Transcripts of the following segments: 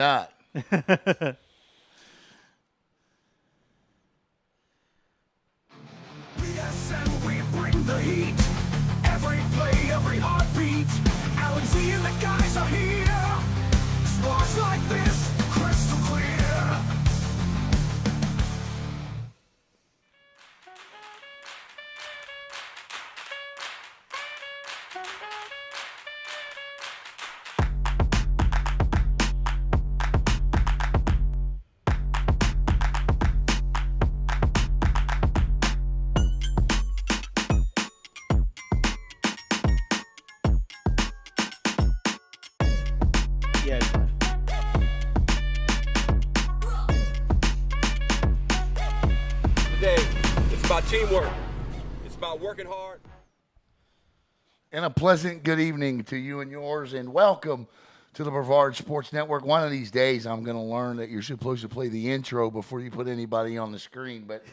Not. BSN, we bring the heat. Every play, every heartbeat. Alex and the guys are here. Sports like this, crystal clear. Today, it's about teamwork. It's about working hard. And a pleasant good evening to you and yours, and welcome to the Brevard Sports Network. One of these days, I'm going to learn that you're supposed to play the intro before you put anybody on the screen, but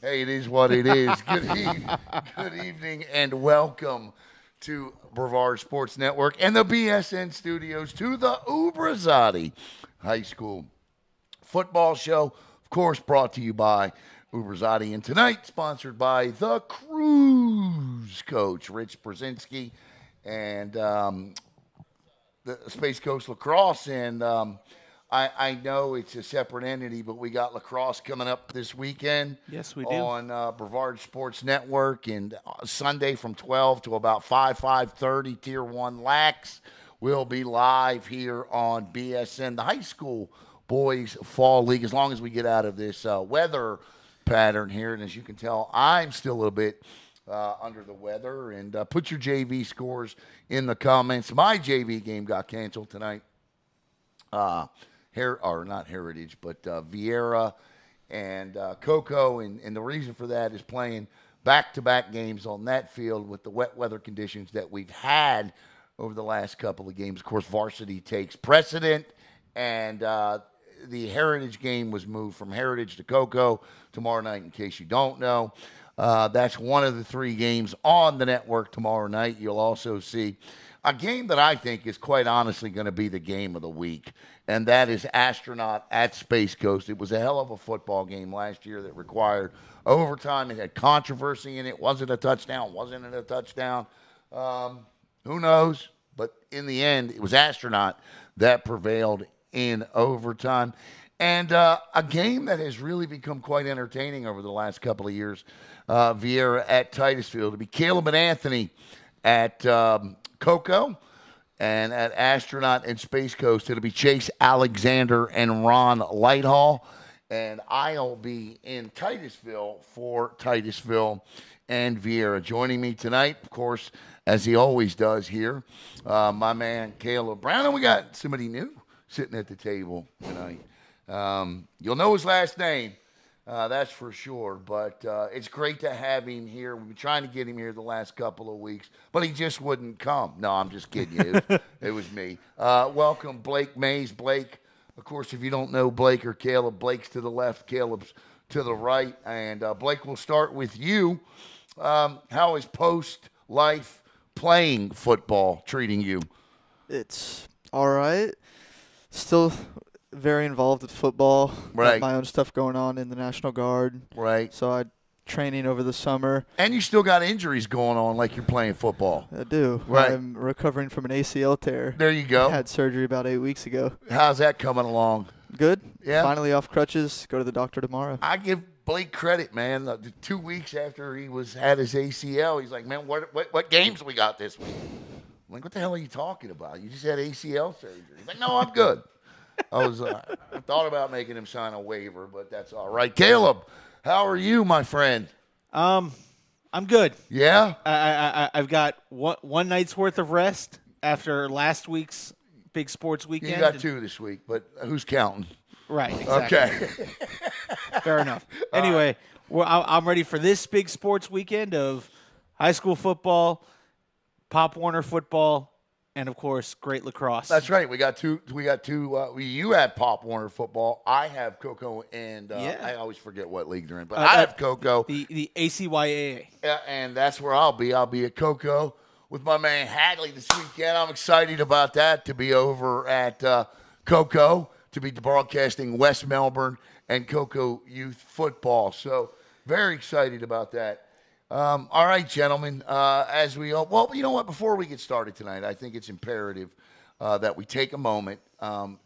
hey, it is what it is. Good evening, and welcome to Brevard Sports Network and the BSN studios to the Ubrzati High School football show, of course, brought to you by Ubrzati, and tonight sponsored by the Cruise Coach, Rich Brzezinski, and the Space Coast Lacrosse. And I know it's a separate entity, but we got lacrosse coming up this weekend. Yes, we do. On Brevard Sports Network, and Sunday from 12 to about 5:30, Tier 1 Lax will be live here on BSN, the high school boys fall league, as long as we get out of this weather pattern here. And as you can tell, I'm still a little bit under the weather. And put your JV scores in the comments. My JV game got canceled tonight. Not Heritage, but Vieira and Coco. And the reason for that is playing back-to-back games on that field with the wet weather conditions that we've had over the last couple of games. Of course, varsity takes precedent, and the Heritage game was moved from Heritage to Coco tomorrow night, in case you don't know. That's one of the three games on the network tomorrow night. You'll also see a game that I think is quite honestly going to be the game of the week, and that is Astronaut at Space Coast. It was a hell of a football game last year that required overtime. It had controversy in it. Was it a touchdown? Wasn't it a touchdown? Who knows? But in the end, it was Astronaut that prevailed in overtime. And a game that has really become quite entertaining over the last couple of years, Vieira at Titusville. It'll be Caleb and Anthony at Coco, and at Astronaut and Space Coast, it'll be Chase Alexander and Ron Lighthall. And I'll be in Titusville for Titusville and Vieira. Joining me tonight, of course, as he always does here, my man Caleb Brown. And we got somebody new sitting at the table tonight. You'll know his last name, that's for sure. But it's great to have him here. We've been trying to get him here the last couple of weeks, but he just wouldn't come. No, I'm just kidding you. It was me. Welcome, Blake Mays. Blake, of course, if you don't know Blake or Caleb, Blake's to the left, Caleb's to the right. And Blake, we'll start with you. How is post-life playing football treating you? It's all right. Still very involved with football. Right. Got my own stuff going on in the National Guard. Right. So I training over the summer. And you still got injuries going on like you're playing football. I do. Right. I'm recovering from an ACL tear. There you go. I had surgery about 8 weeks ago. How's that coming along? Good. Yeah. Finally off crutches. Go to the doctor tomorrow. I give Blake credit, man. 2 weeks after he had his ACL, he's like, man, what games we got this week? I'm like, what the hell are you talking about? You just had ACL surgery. He's like, no, I'm good. I thought about making him sign a waiver, but that's all right. Caleb, how are you, my friend? I'm good. Yeah? I've got one night's worth of rest after last week's big sports weekend. You got 2 this week, but who's counting? Right, exactly. Okay. Fair enough. Anyway, I'm ready for this big sports weekend of high school football, Pop Warner football, and of course, great lacrosse. That's right. We got two. You had Pop Warner football. I have Coco, and I always forget what league they're in, but I have Coco. The ACYAA. And that's where I'll be. I'll be at Coco with my man Hadley this weekend. I'm excited about that, to be over at Coco to be broadcasting West Melbourne and Cocoa Youth football. So very excited about that. All right, gentlemen, as we well, you know what? Before we get started tonight, I think it's imperative that we take a moment.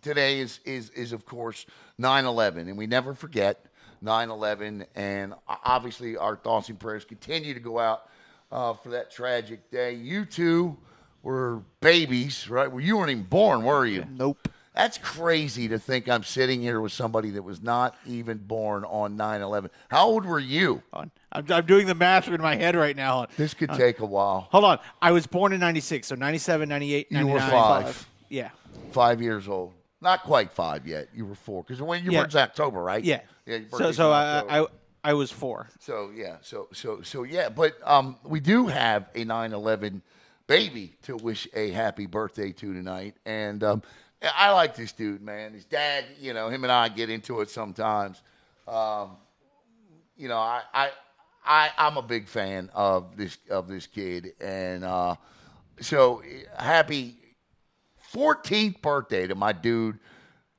Today is of course 9/11, and we never forget 9/11. And obviously, our thoughts and prayers continue to go out for that tragic day. You two were babies, right? Well, you weren't even born, were you? Nope. That's crazy to think I'm sitting here with somebody that was not even born on 9/11. How old were you? I'm doing the math in my head right now. This could take a while. Hold on. I was born in 96, so 97, 98, You 99. were 5. Yeah. 5 years old. Not quite 5 yet. You were 4. Because when your Yeah. birthday's October, right? Yeah. Your So birthday's in October. I was 4. So yeah, so yeah, but we do have a 9/11 baby to wish a happy birthday to tonight, and I like this dude, man. His dad, him and I get into it sometimes. I'm a big fan of this kid, and so happy 14th birthday to my dude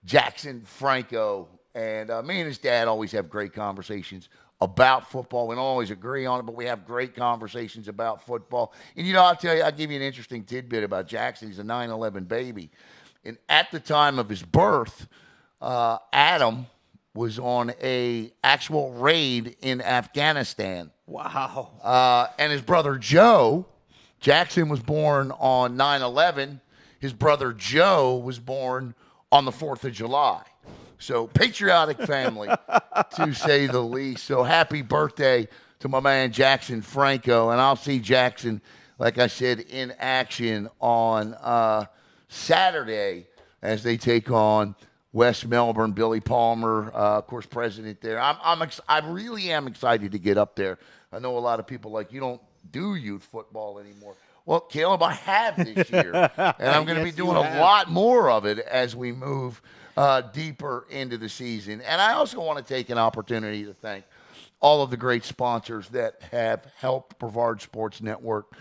Jackson Franco. And me and his dad always have great conversations about football. We don't always agree on it, but we have great conversations about football. And, I'll tell you, I'll give you an interesting tidbit about Jackson. He's a 9/11 baby. And at the time of his birth, Adam was on a actual raid in Afghanistan. Wow. And his brother Joe, Jackson was born on 9/11. His brother Joe was born on the 4th of July. So patriotic family, to say the least. So happy birthday to my man Jackson Franco. And I'll see Jackson, like I said, in action on Saturday as they take on West Melbourne. Billy Palmer, of course, president there. I really am excited to get up there. I know a lot of people you don't do youth football anymore. Well, Caleb, I have this year, and I'm going to be doing a lot more of it as we move deeper into the season. And I also want to take an opportunity to thank all of the great sponsors that have helped Brevard Sports Network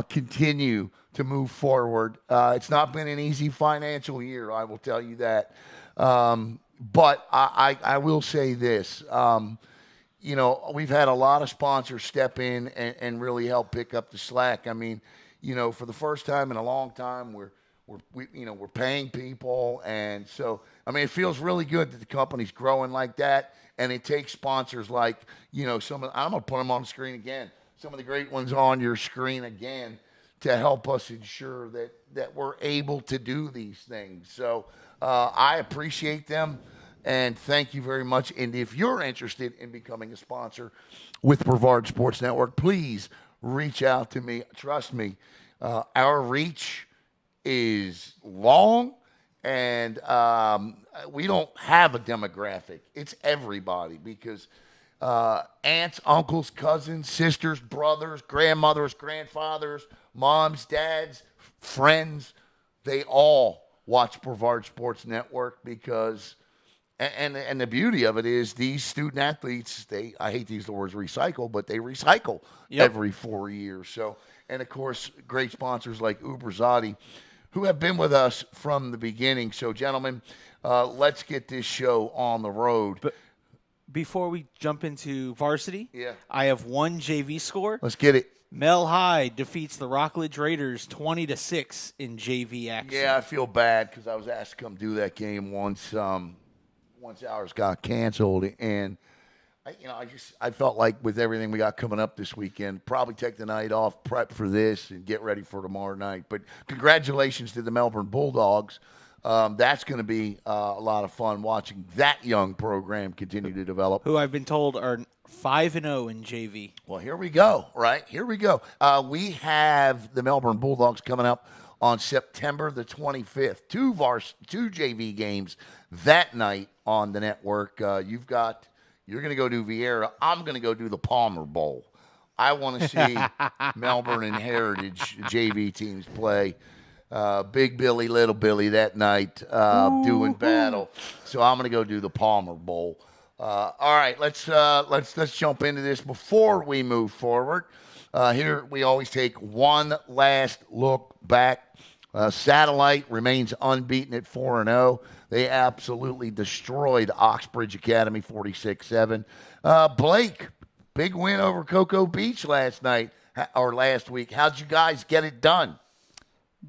continue to move forward. It's not been an easy financial year, I will tell you that. But I will say this. We've had a lot of sponsors step in and really help pick up the slack. I mean, for the first time in a long time, we're paying people, and so it feels really good that the company's growing like that, and it takes sponsors like I'm gonna put them on the screen again. Some of the great ones on your screen again to help us ensure that we're able to do these things. So I appreciate them. And thank you very much. And if you're interested in becoming a sponsor with Brevard Sports Network, please reach out to me. Trust me, our reach is long, and we don't have a demographic. It's everybody, because aunts, uncles, cousins, sisters, brothers, grandmothers, grandfathers, moms, dads, friends, they all watch Brevard Sports Network because... And the beauty of it is these student athletes, I hate to use the words recycle, but they recycle every 4 years. So, and of course, great sponsors like Ubrzati, who have been with us from the beginning. So, gentlemen, let's get this show on the road. But before we jump into varsity, Yeah. I have one JV score. Let's get it. Mel High defeats the Rockledge Raiders 20-6 in JV action. Yeah, I feel bad because I was asked to come do that game once ours got canceled, and I felt like with everything we got coming up this weekend, probably take the night off, prep for this, and get ready for tomorrow night. But congratulations to the Melbourne Bulldogs. That's going to be a lot of fun watching that young program continue to develop. Who I've been told are 5-0 in JV. Well, here we go, right? Here we go. We have the Melbourne Bulldogs coming up on September the 25th. Two JV games that night on the network. You're going to go do Vieira. I'm going to go do the Palmer Bowl. I want to see Melbourne and Heritage JV teams play. Big Billy, Little Billy that night doing battle. So I'm going to go do the Palmer Bowl. All right, let's jump into this before we move forward. Here we always take one last look back. Satellite remains unbeaten at 4-0. They absolutely destroyed Oxbridge Academy 46-7. Blake, big win over Cocoa Beach last week. How'd you guys get it done?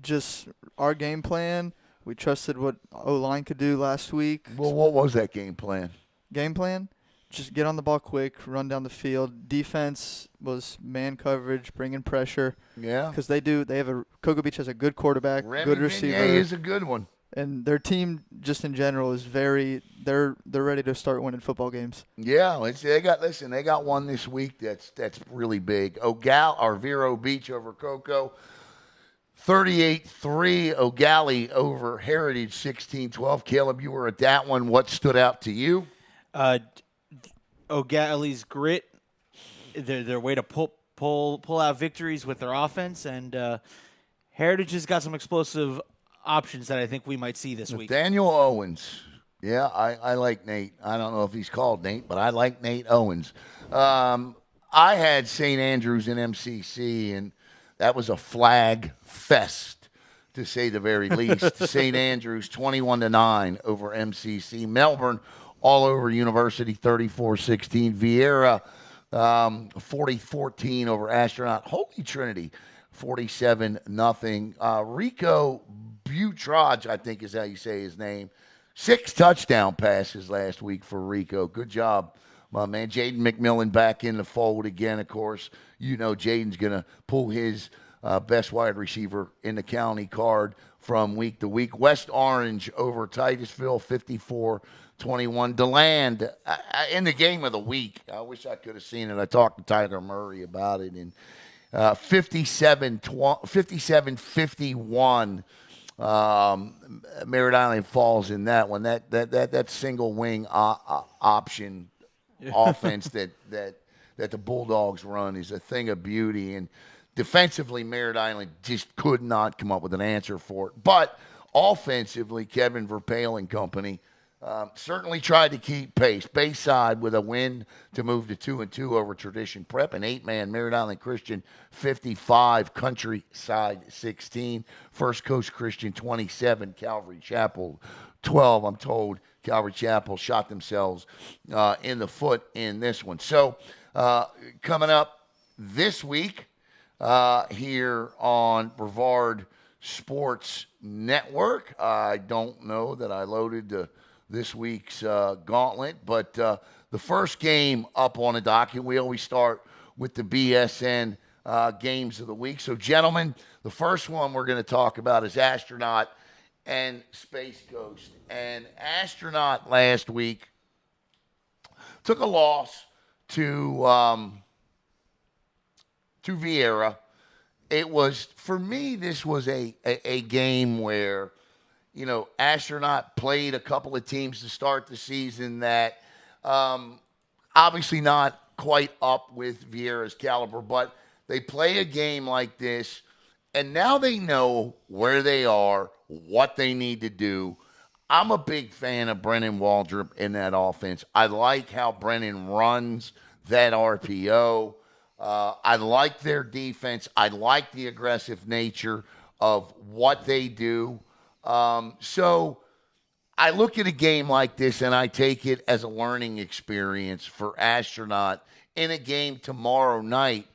Just our game plan. We trusted what O-line could do last week. Well, what was that game plan? Game plan? Just get on the ball quick, run down the field. Defense was man coverage, bringing pressure. Yeah. Because Cocoa Beach has a good quarterback, Remy good receiver. Vignier is a good one. And their team, just in general, is they're ready to start winning football games. Yeah, they got one this week that's really big. Vero Beach over Cocoa, 38-3. O'Galley over Heritage, 16-12. Caleb, you were at that one. What stood out to you? O'Galley's grit, their way to pull out victories with their offense, and Heritage has got some explosive options that I think we might see this week. Daniel Owens. Yeah, I like Nate. I don't know if he's called Nate, but I like Nate Owens. I had St. Andrews in MCC, and that was a flag fest, to say the very least. St. Andrews 21-9 over MCC. Melbourne all over University 34-16. Vieira 40-14 over Astronaut. Holy Trinity 47-0. Rico Butrage, I think is how you say his name. 6 touchdown passes last week for Rico. Good job, my man. Jaden McMillan back in the fold again, of course. You know Jaden's going to pull his best wide receiver in the county card from week to week. West Orange over Titusville, 54-21. DeLand in the game of the week. I wish I could have seen it. I talked to Tyler Murray about it. And 57-51. Merritt Island falls in that one. That single wing option offense that the Bulldogs run is a thing of beauty. And defensively, Merritt Island just could not come up with an answer for it. But offensively, Kevin Verpail and company certainly tried to keep pace. Bayside with a win to move to 2-2 over Tradition Prep. An 8-man Merritt Island Christian 55, Countryside 16, First Coast Christian 27, Calvary Chapel 12. I'm told Calvary Chapel shot themselves in the foot in this one. So coming up this week here on Brevard Sports Network, I don't know that I loaded this week's gauntlet, but the first game up on the docket, we always start with the BSN games of the week. So, gentlemen, the first one we're going to talk about is Astronaut and Space Coast. And Astronaut last week took a loss to Vieira. It was, for me, this was a game where, you know, Astronaut played a couple of teams to start the season that obviously not quite up with Vieira's caliber, but they play a game like this, and now they know where they are, what they need to do. I'm a big fan of Brennan Waldrop in that offense. I like how Brennan runs that RPO. I like their defense. I like the aggressive nature of what they do. So I look at a game like this and I take it as a learning experience for Astronaut in a game tomorrow night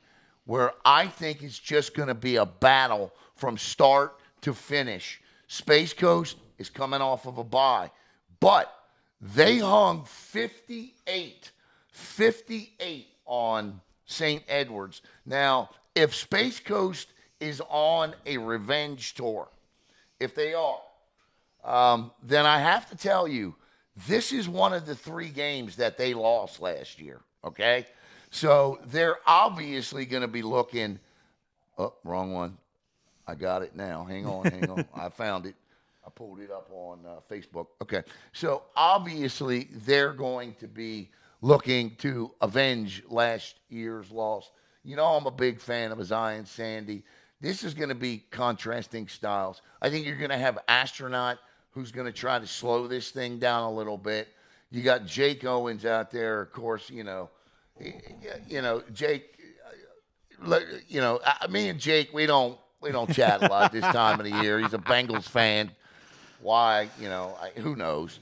where I think it's just going to be a battle from start to finish. Space Coast is coming off of a bye, but they hung 58 on St. Edwards. Now, if Space Coast is on a revenge tour, if they are, then I have to tell you, this is one of the 3 games that they lost last year, okay? So they're obviously going to be looking – oh, wrong one. I got it now. Hang on. I found it. I pulled it up on Facebook. Okay. So obviously they're going to be looking to avenge last year's loss. You know I'm a big fan of Zion Sandy. This is going to be contrasting styles. I think you're going to have Astronaut who's going to try to slow this thing down a little bit. You got Jake Owens out there, of course, Jake, me and Jake, we don't chat a lot this time of the year. He's a Bengals fan. Why? Who knows?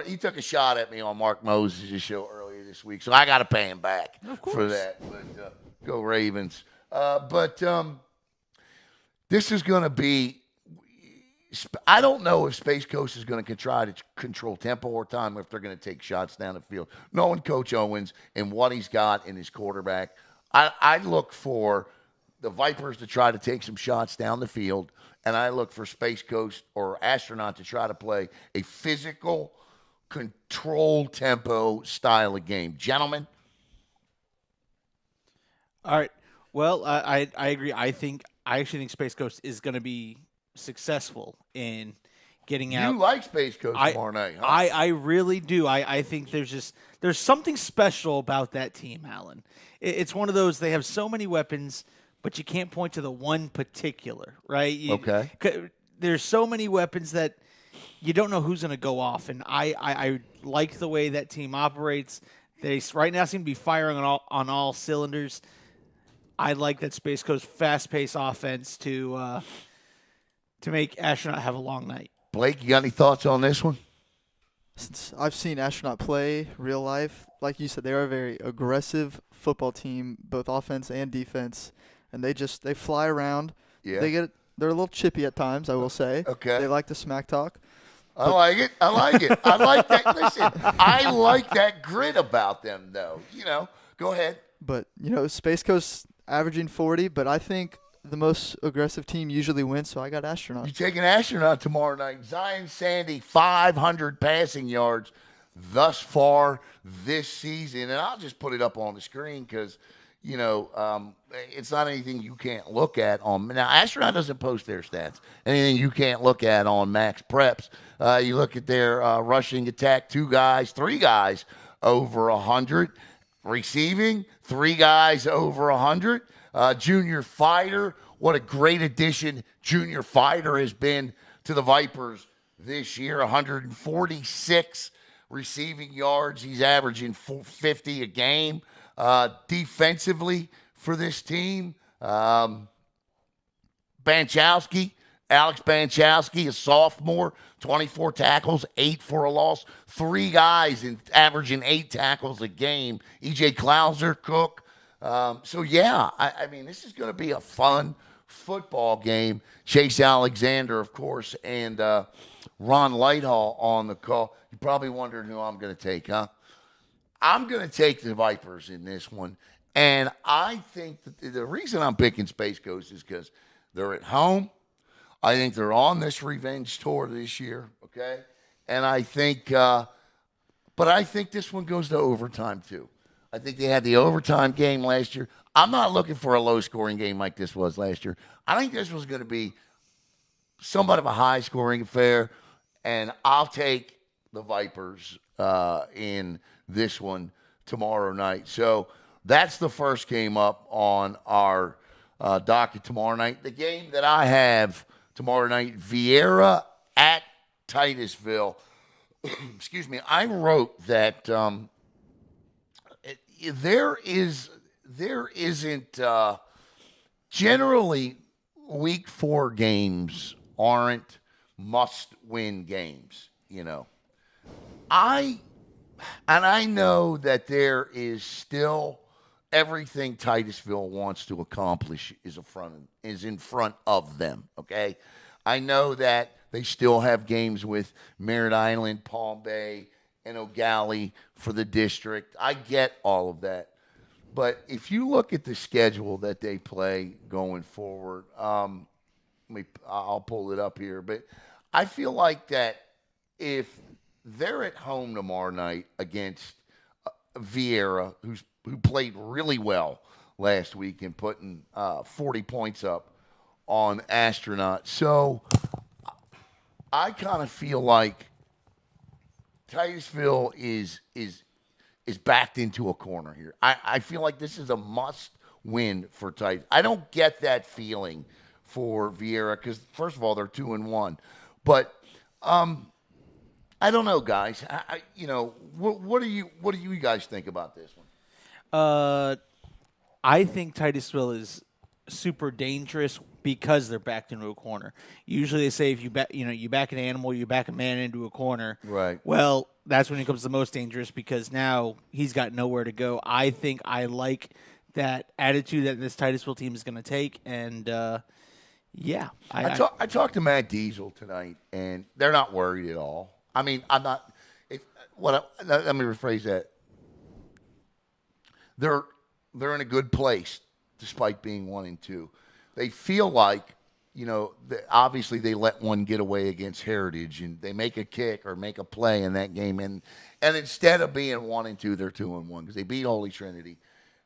He took a shot at me on Mark Moses' show earlier this week, so I got to pay him back for that. But go Ravens. But this is going to be. I don't know if Space Coast is going to try to control tempo or time, or if they're going to take shots down the field. Knowing Coach Owens and what he's got in his quarterback, I look for the Vipers to try to take some shots down the field, and I look for Space Coast or Astronaut to try to play a physical, controlled tempo style of game. Gentlemen? All right. Well, I agree. I actually think Space Coast is going to be successful in getting out. You like Space Coast tomorrow night, huh? I really do. I think there's something special about that team, Alan. It's one of those, they have so many weapons, but you can't point to the one particular, right? Okay. There's so many weapons that you don't know who's going to go off, and I like the way that team operates. They right now seem to be firing on all cylinders. I like that Space Coast fast-paced offense to make Astronaut have a long night. Blake, you got any thoughts on this one? Since I've seen Astronaut play real life, like you said, they are a very aggressive football team, both offense and defense, and they fly around. Yeah. They're a little chippy at times, I will say. Okay. They like the smack talk. I like it. I like that. Listen, I like that grit about them, though. Go ahead. But, Space Coast averaging 40, but I think the most aggressive team usually wins, so I got Astronaut. You take an Astronaut tomorrow night. Zion Sandy, 500 passing yards thus far this season. And I'll just put it up on the screen because, it's not anything you can't look at on. Now, Astronaut doesn't post their stats. Anything you can't look at on Max Preps. You look at their rushing attack, three guys over 100. Receiving, 3 guys over 100. Junior Fighter, what a great addition Junior Fighter has been to the Vipers this year. 146 receiving yards. He's averaging 50 a game. Defensively for this team, Alex Banchowski, a sophomore, 24 tackles, 8 for a loss. 3 guys averaging 8 tackles a game. E.J. Klauser, Cook. I mean, this is going to be a fun football game. Chase Alexander, of course, and Ron Lighthall on the call. You're probably wondering who I'm going to take, huh? I'm going to take the Vipers in this one. And I think that the reason I'm picking Space Coast is because they're at home. I think they're on this revenge tour this year, okay? And I think this one goes to overtime too. I think they had the overtime game last year. I'm not looking for a low-scoring game like this was last year. I think this was going to be somewhat of a high-scoring affair, and I'll take the Vipers in this one tomorrow night. So that's the first game up on our docket tomorrow night. The game that I have tomorrow night, Vieira at Titusville. Excuse me. I wrote that there isn't generally week 4 games aren't must-win games. I know that there is still everything Titusville wants to accomplish is in front of them, okay? I know that they still have games with Merritt Island, Palm Bay, and O'Galley for the district. I get all of that. But if you look at the schedule that they play going forward, I'll pull it up here. But I feel like that if they're at home tomorrow night against Vieira, who played really well last week and putting 40 points up on Astronaut. So I kind of feel like Titusville is backed into a corner here. I feel like this is a must-win for Titus. I don't get that feeling for Vieira because, first of all, they're 2-1. But I don't know, guys. What do you guys think about this one? I think Titusville is super dangerous because they're backed into a corner. Usually they say if you back an animal, you back a man into a corner. Right. Well, that's when it becomes the most dangerous because now he's got nowhere to go. I think I like that attitude that this Titusville team is going to take, and yeah, I talked to Matt Diesel tonight, and they're not worried at all. I mean, I'm not. Let me rephrase that. They're in a good place despite being 1-2. They feel like, obviously they let one get away against Heritage, and they make a kick or make a play in that game, and instead of being 1-2, they're 2-1 because they beat Holy Trinity,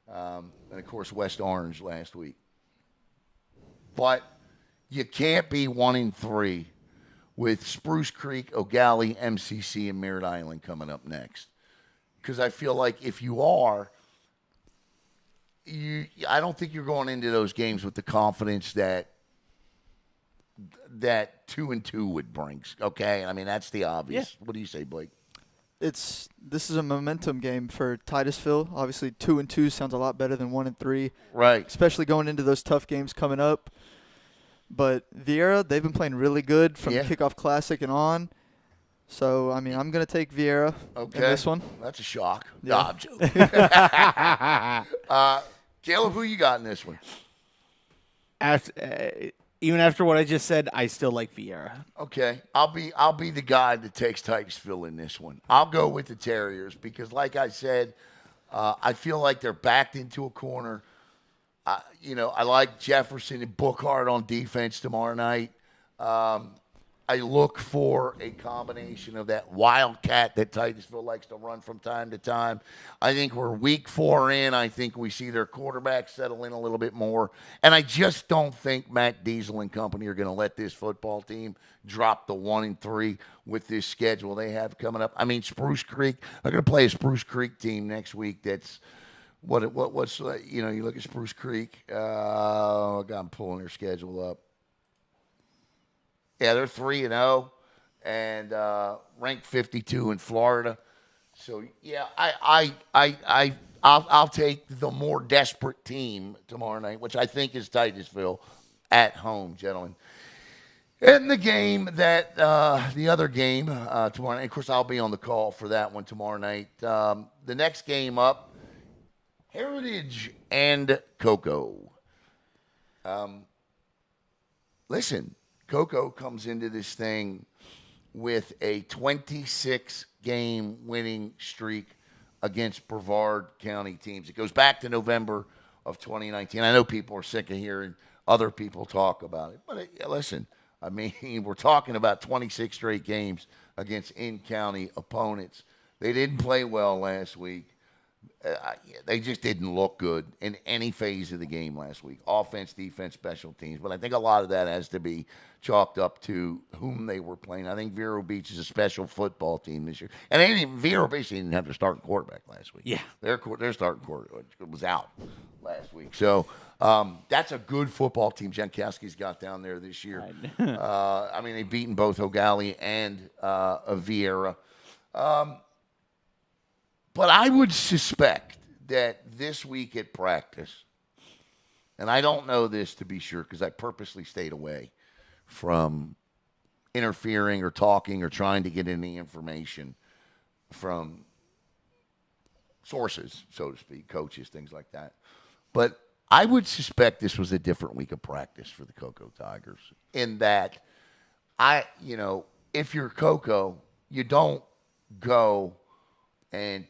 and of course West Orange last week. But you can't be 1-3 with Spruce Creek, O'Galley, MCC, and Merritt Island coming up next. Because I feel like if you are, I don't think you're going into those games with the confidence that 2-2 would bring. Okay, I mean that's the obvious. Yeah. What do you say, Blake? This is a momentum game for Titusville. Obviously, 2-2 sounds a lot better than 1-3. Right. Especially going into those tough games coming up. But Vieira, they've been playing really good from Kickoff Classic and on. So, I mean, I'm going to take Vieira in this one. That's a shock. Yeah. No, I'm joking. Caleb, who you got in this one? Even after what I just said, I still like Vieira. Okay, I'll be the guy that takes Titusville in this one. I'll go with the Terriers because, like I said, I feel like they're backed into a corner. I like Jefferson and Bookhart on defense tomorrow night. I look for a combination of that wildcat that Titusville likes to run from time to time. I think we're week 4 in. I think we see their quarterback settle in a little bit more. And I just don't think Matt Diesel and company are going to let this football team drop the 1-3 with this schedule they have coming up. I mean, Spruce Creek, they're going to play a Spruce Creek team next week that's what's you look at Spruce Creek. I'm pulling their schedule up. Yeah, they're 3-0 and ranked 52 in Florida. So yeah, I'll take the more desperate team tomorrow night, which I think is Titusville at home, gentlemen. And the game that the other game tomorrow night. Of course, I'll be on the call for that one tomorrow night. The next game up. Heritage and Cocoa. Listen, Cocoa comes into this thing with a 26-game winning streak against Brevard County teams. It goes back to November of 2019. I know people are sick of hearing other people talk about it. But listen, I mean, we're talking about 26 straight games against in-county opponents. They didn't play well last week. They just didn't look good in any phase of the game last week. Offense, defense, special teams. But I think a lot of that has to be chalked up to whom they were playing. I think Vero Beach is a special football team this year. And Vero Beach didn't have their starting quarterback last week. Yeah. Their starting quarterback was out last week. So that's a good football team Jankowski's got down there this year. I mean, they've beaten both O'Galley and Vieira. But I would suspect that this week at practice, and I don't know this to be sure because I purposely stayed away from interfering or talking or trying to get any information from sources, so to speak, coaches, things like that. But I would suspect this was a different week of practice for the Cocoa Tigers in that if you're Cocoa, you don't go and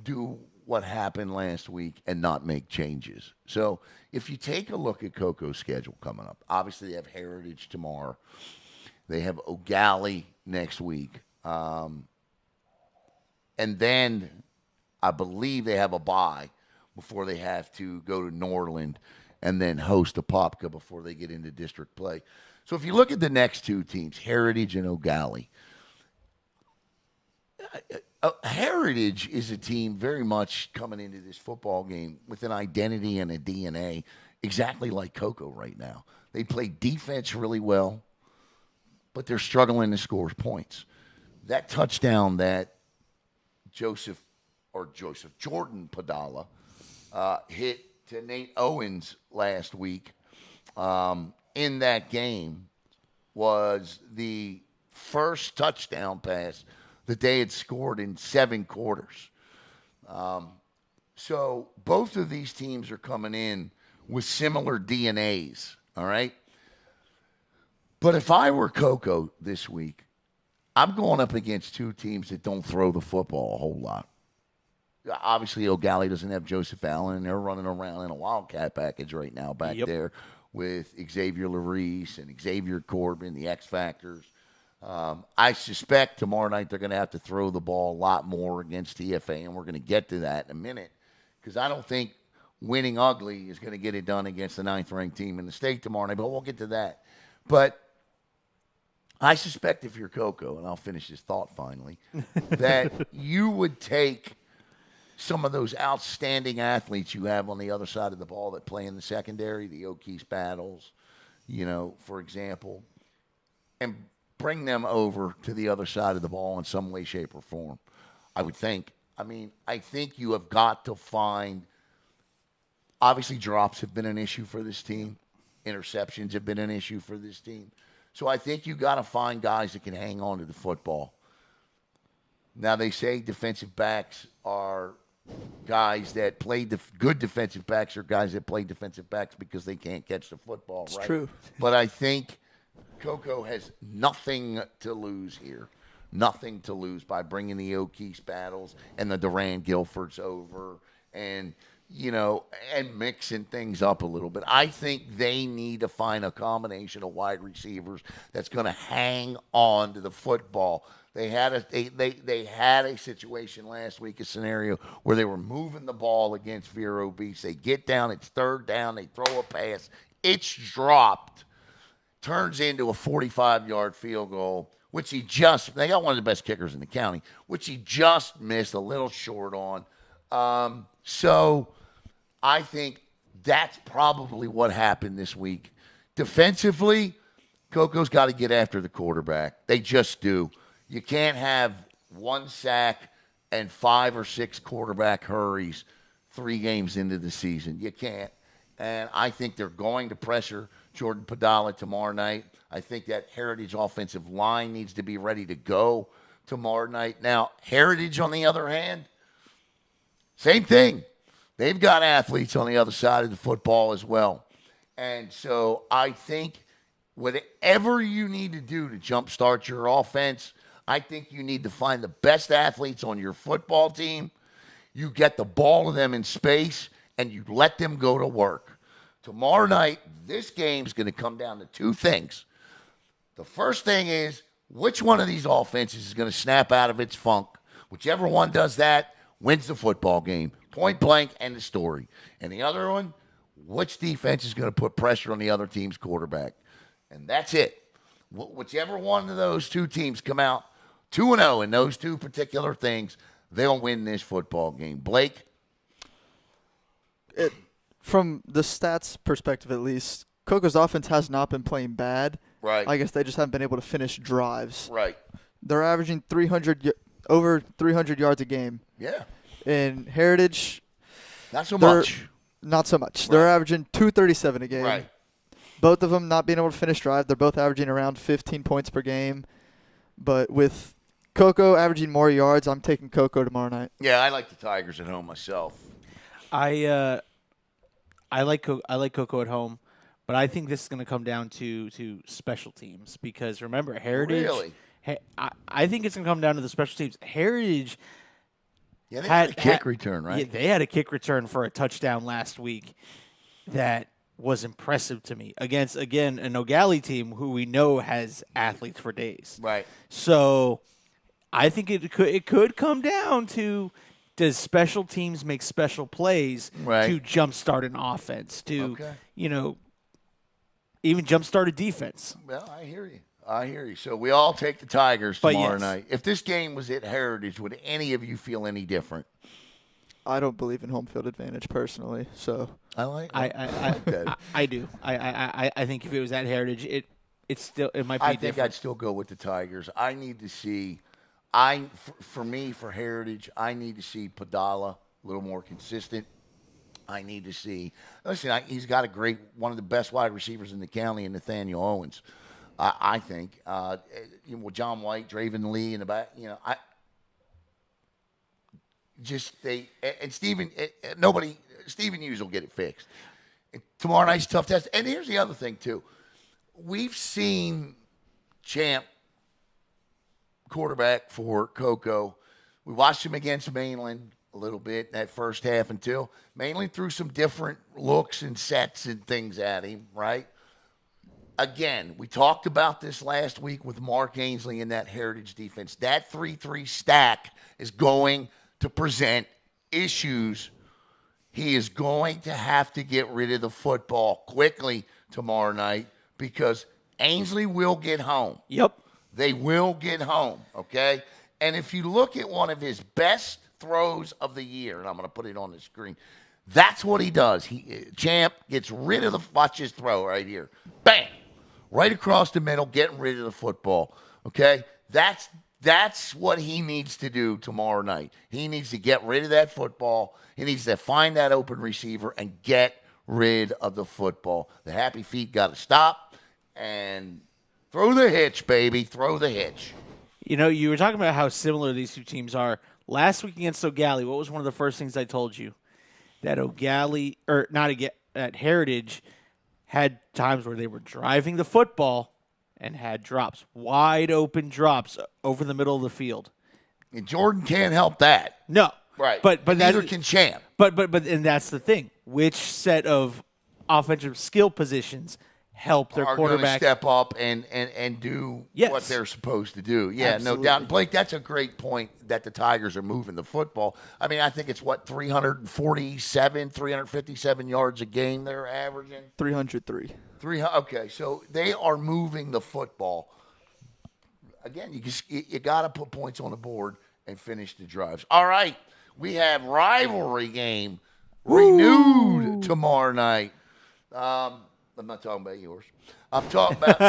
do what happened last week and not make changes. So if you take a look at Coco's schedule coming up, obviously they have Heritage tomorrow. They have O'Galley next week. And then I believe they have a bye before they have to go to Norland and then host Apopka before they get into district play. So if you look at the next two teams, Heritage and O'Galley, Heritage is a team very much coming into this football game with an identity and a DNA exactly like Cocoa right now. They play defense really well, but they're struggling to score points. That touchdown that Jordan Padala hit to Nate Owens last week in that game was the first touchdown pass that they had scored in 7 quarters. So both of these teams are coming in with similar DNAs, all right? But if I were Coco this week, I'm going up against 2 teams that don't throw the football a whole lot. Obviously, O'Galley doesn't have Joseph Allen, and they're running around in a Wildcat package right now back there with Xavier Larice and Xavier Corbin, the X Factors. I suspect tomorrow night they're going to have to throw the ball a lot more against TFA, and we're going to get to that in a minute because I don't think winning ugly is going to get it done against the 9th-ranked team in the state tomorrow night, but we'll get to that. But I suspect if you're Coco, and I'll finish this thought finally, that you would take some of those outstanding athletes you have on the other side of the ball that play in the secondary, the Okies battles, for example, and bring them over to the other side of the ball in some way, shape, or form, I would think. I mean, I think you have got to find – obviously drops have been an issue for this team. Interceptions have been an issue for this team. So I think you got to find guys that can hang on to the football. Now, they say defensive backs are guys that play good defensive backs are guys that play defensive backs because they can't catch the football, right? It's true. But I think Coco has nothing to lose here. Nothing to lose by bringing the O'Keefe battles and the Duran Guilfords over and mixing things up a little bit. I think they need to find a combination of wide receivers that's going to hang on to the football. They had a situation last week, a scenario where they were moving the ball against Vero Beach. They get down, it's 3rd down, they throw a pass, it's dropped, turns into a 45-yard field goal, which they got one of the best kickers in the county, which he just missed a little short on. So I think that's probably what happened this week. Defensively, Coco's got to get after the quarterback. They just do. You can't have 1 sack and 5 or 6 quarterback hurries 3 games into the season. You can't. And I think they're going to pressure Jordan Padala tomorrow night. I think that Heritage offensive line needs to be ready to go tomorrow night. Now, Heritage, on the other hand, same thing. They've got athletes on the other side of the football as well. And so I think whatever you need to do to jumpstart your offense, I think you need to find the best athletes on your football team. You get the ball to them in space, and you let them go to work. Tomorrow night, this game is going to come down to 2 things. The first thing is, which one of these offenses is going to snap out of its funk? Whichever one does that wins the football game. Point blank, end of story. And the other one, which defense is going to put pressure on the other team's quarterback? And that's it. Whichever one of those 2 teams come out 2-0 in those 2 particular things, they'll win this football game. Blake? From the stats perspective, at least, Coco's offense has not been playing bad. Right. I guess they just haven't been able to finish drives. Right. They're averaging over 300 yards a game. Yeah. In Heritage, not so much. Not so much. Right. They're averaging 237 a game. Right. Both of them not being able to finish drive. They're both averaging around 15 points per game. But with Coco averaging more yards, I'm taking Coco tomorrow night. Yeah, I like the Tigers at home myself. I like Coco at home, but I think this is going to come down to special teams because remember Heritage. Really? I think it's going to come down to the special teams. Heritage. Yeah, they had a kick return, right? Yeah, they had a kick return for a touchdown last week that was impressive to me against, again, an O'Galley team who we know has athletes for days. Right. So I think it could come down to, does special teams make special plays to jumpstart an offense, to, even jumpstart a defense? Well, I hear you. So we all take the Tigers tomorrow night. If this game was at Heritage, would any of you feel any different? I don't believe in home field advantage personally, so I do. I think if it was at Heritage, it might be. I think I'd still go with the Tigers. I need to see. For Heritage, I need to see Padala a little more consistent. I need to see. Listen, he's got one of the best wide receivers in the county, in Nathaniel Owens. I think. With John White, Draven Lee in the back. Stephen Hughes will get it fixed. Tomorrow night's a tough test. And here's the other thing, too. We've seen Champ, quarterback for Cocoa. We watched him against Mainland a little bit in that first half until Mainland threw some different looks and sets and things at him, right? Again, we talked about this last week with Mark Ainsley in that Heritage defense. That 3-3 stack is going to present issues. He is going to have to get rid of the football quickly tomorrow night because Ainsley will get home. Yep. They will get home, okay? And if you look at one of his best throws of the year, and I'm going to put it on the screen, that's what he does. Champ gets rid of watch his throw right here. Bam! Right across the middle, getting rid of the football, okay? That's what he needs to do tomorrow night. He needs to get rid of that football. He needs to find that open receiver and get rid of the football. The happy feet got to stop and throw the hitch, baby. Throw the hitch. You were talking about how similar these two teams are. Last week against O'Galley, what was one of the first things I told you? That O'Galley, or not at Heritage, had times where they were driving the football and had drops, wide open drops over the middle of the field. And Jordan can't help that. No. Right. But neither can Champ. But and that's the thing. Which set of offensive skill positions help their quarterback step up and do what they're supposed to do? Yeah, Absolutely. No doubt. Blake, that's a great point that the Tigers are moving the football. I mean, I think it's 357 yards a game they're averaging. 303. Okay, so they are moving the football. Again, you got to put points on the board and finish the drives. All right, we have rivalry game renewed tomorrow night. I'm not talking about yours. I'm talking about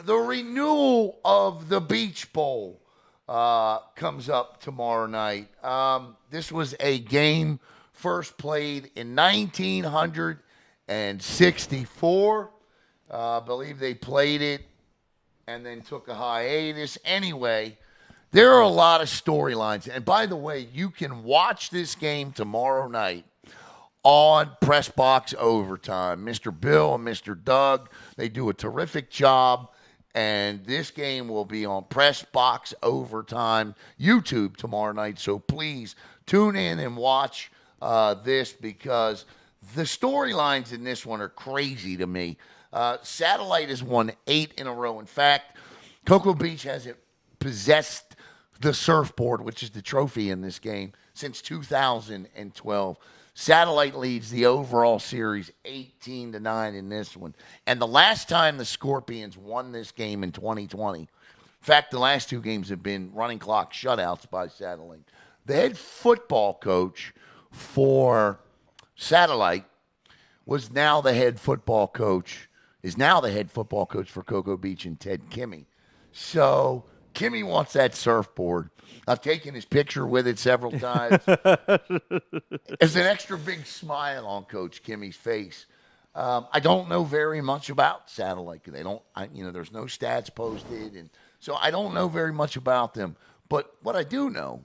the renewal of the Beach Bowl comes up tomorrow night. This was a game first played in 1964. I believe they played it and then took a hiatus. Anyway, there are a lot of storylines. And by the way, you can watch this game tomorrow night on Press Box Overtime. Mr. Bill and Mr. Doug, they do a terrific job. And this game will be on Press Box Overtime YouTube tomorrow night. So please tune in and watch this because the storylines in this one are crazy to me. Satellite has won 8 in a row. In fact, Cocoa Beach hasn't possessed the surfboard, which is the trophy in this game, since 2012. Satellite leads the overall series 18-9 in this one. And the last time the Scorpions won this game in 2020, in fact, the last 2 games have been running clock shutouts by Satellite. The head football coach for Satellite is now the head football coach for Cocoa Beach and Ted Kimmy. So Kimmy wants that surfboard. I've taken his picture with it several times. There's an extra big smile on Coach Kimmy's face. I don't know very much about Satellite. There's no stats posted, and so I don't know very much about them. But what I do know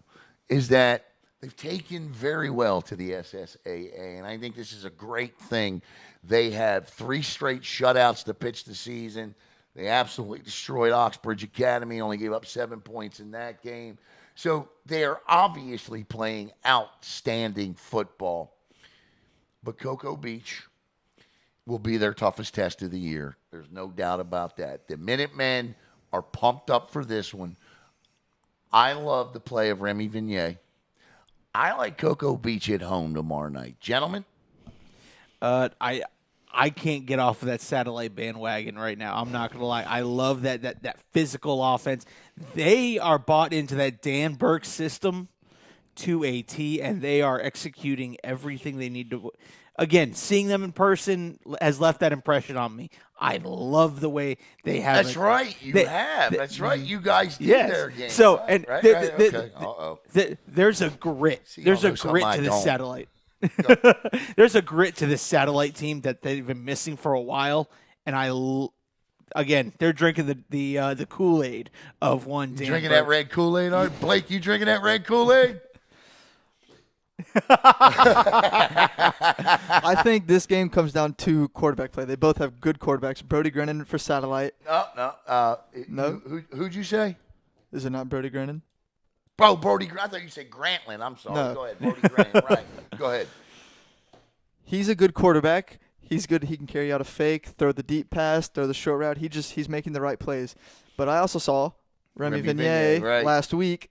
is that they've taken very well to the SSAA, and I think this is a great thing. They have 3 straight shutouts to pitch the season. They absolutely destroyed Oxbridge Academy, only gave up 7 points in that game. So they are obviously playing outstanding football. But Cocoa Beach will be their toughest test of the year. There's no doubt about that. The Minutemen are pumped up for this one. I love the play of Remy Vignier. I like Cocoa Beach at home tomorrow night. Gentlemen? I can't get off of that Satellite bandwagon right now. I'm not going to lie. I love that physical offense. They are bought into that Dan Burke system to a T, and they are executing everything they need to again, seeing them in person has left that impression on me. I love the way they have. That's right. That's right. You guys did yes. their game. So right? and right, the- right. the- Okay. Uh-oh. there's a grit. See, There's y'all a know something grit I to this don't. satellite. There's a grit to this satellite team that they've been missing for a while, and again, they're drinking the Kool-Aid of one. You Dan drinking Burke. that red Kool-Aid, Art? Blake, you drinking that red Kool-Aid? I think this game comes down to quarterback play. They both have good quarterbacks. Brody Grennan for Satellite. No. No? Who'd you say? Is it not Brody Grennan? Bro, Brody. I thought you said Grantland. I'm sorry. No. Go ahead. Brody Grant. Right. Go ahead. He's a good quarterback. He's good. He can carry out a fake, throw the deep pass, throw the short route. He's making the right plays. But I also saw Remy Vignier right. last week,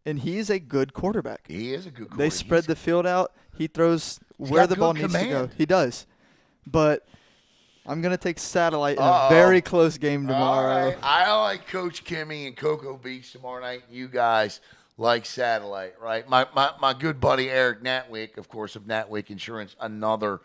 and he's a good quarterback. He is a good quarterback. They spread the field out. He throws where got the ball good needs to go. command. He does. But I'm going to take Satellite in a very close game tomorrow. All right. I like Coach Kimmy and Cocoa Beach tomorrow night. You guys like Satellite, right? My good buddy Eric Natwick, of course, of Natwick Insurance, another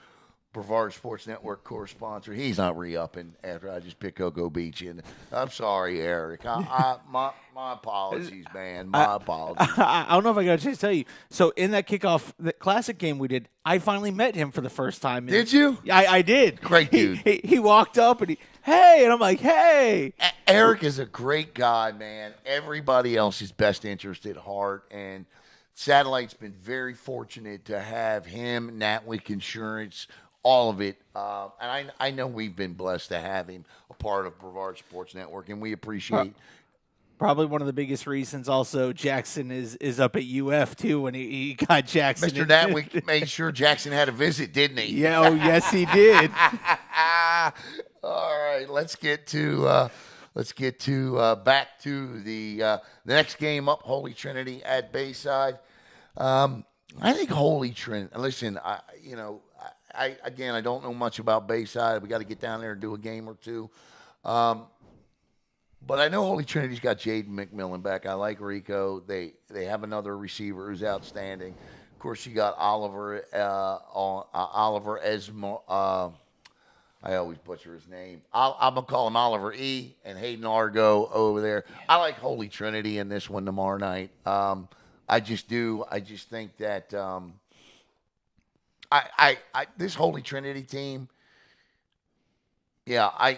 Brevard Sports Network co-sponsor. He's not re-upping after I just picked Cocoa Beach. And I'm sorry, Eric. My apologies, man. My apologies. I don't know if I got a chance to tell you. So in that kickoff, the classic game we did, I finally met him for the first time. Did you? I did. Great dude. He walked up and hey, and I'm like, hey. Eric is a great guy, man. Everybody else's best interest at heart. And Satellite's been very fortunate to have him, Natwick Insurance, all of it. And I know we've been blessed to have him a part of Brevard Sports Network, and we appreciate. Probably one of the biggest reasons also Jackson is up at UF too when he got Jackson. Mr. Natwick made sure Jackson had a visit, didn't he? Yeah, oh yes he did. All right, let's get to back to the next game up, Holy Trinity at Bayside. I think Holy Trinity. Listen, I don't know much about Bayside. We got to get down there and do a game or two. But I know Holy Trinity's got Jaden McMillan back. I like Rico. They have another receiver who's outstanding. Of course, you got Oliver Esmo. I always butcher his name. I'm gonna call him Oliver E. and Hayden Argo over there. I like Holy Trinity in this one tomorrow night. I just do. I just think that this Holy Trinity team. Yeah,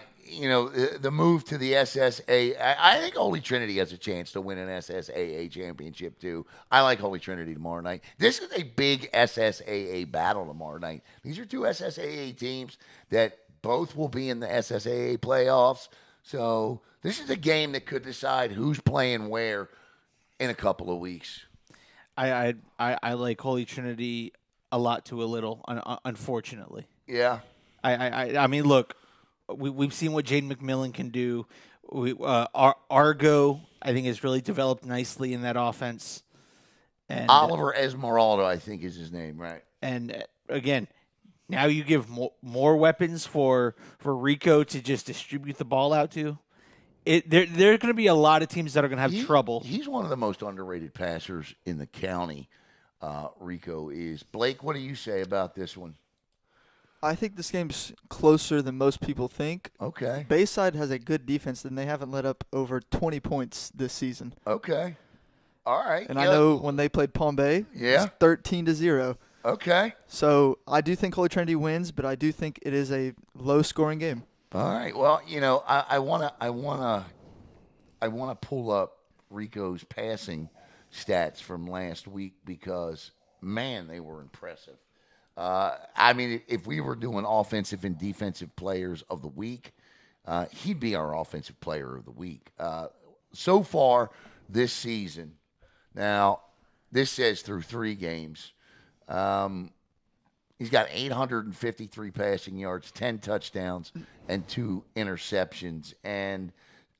the move to the SSA. I think Holy Trinity has a chance to win an SSAA championship too. I like Holy Trinity tomorrow night. This is a big SSAA battle tomorrow night. These are two SSAA teams that both will be in the SSAA playoffs. So this is a game that could decide who's playing where in a couple of weeks. I like Holy Trinity a lot to a little, unfortunately. Yeah. I mean, look, we've seen what Jaden McMillan can do. Argo, I think, has really developed nicely in that offense. And Oliver Esmeralda, I think, is his name, right? And again, now you give more weapons for Rico to just distribute the ball out to. There are going to be a lot of teams that are going to have trouble. He's one of the most underrated passers in the county. Rico is. Blake, what do you say about this one? I think this game's closer than most people think. Okay. Bayside has a good defense, and they haven't let up over 20 points this season. Okay. All right. And I know when they played Palm Bay, it was 13-0. Okay. So I do think Holy Trinity wins, but I do think it is a low-scoring game. All right. Well, I wanna pull up Rico's passing stats from last week because man, they were impressive. I mean, if we were doing offensive and defensive players of the week, he'd be our offensive player of the week. So far this season, now this says through 3 games, he's got 853 passing yards, 10 touchdowns, and 2 interceptions. And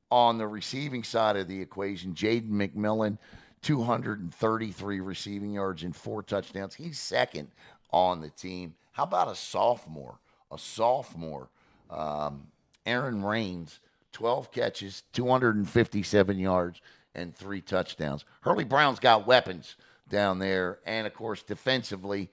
on the receiving side of the equation, Jaden McMillan, 233 receiving yards and 4 touchdowns. He's second on the team. How about a sophomore? Aaron Raines, 12 catches, 257 yards, and 3 touchdowns. Hurley Brown's got weapons down there. And, of course, defensively,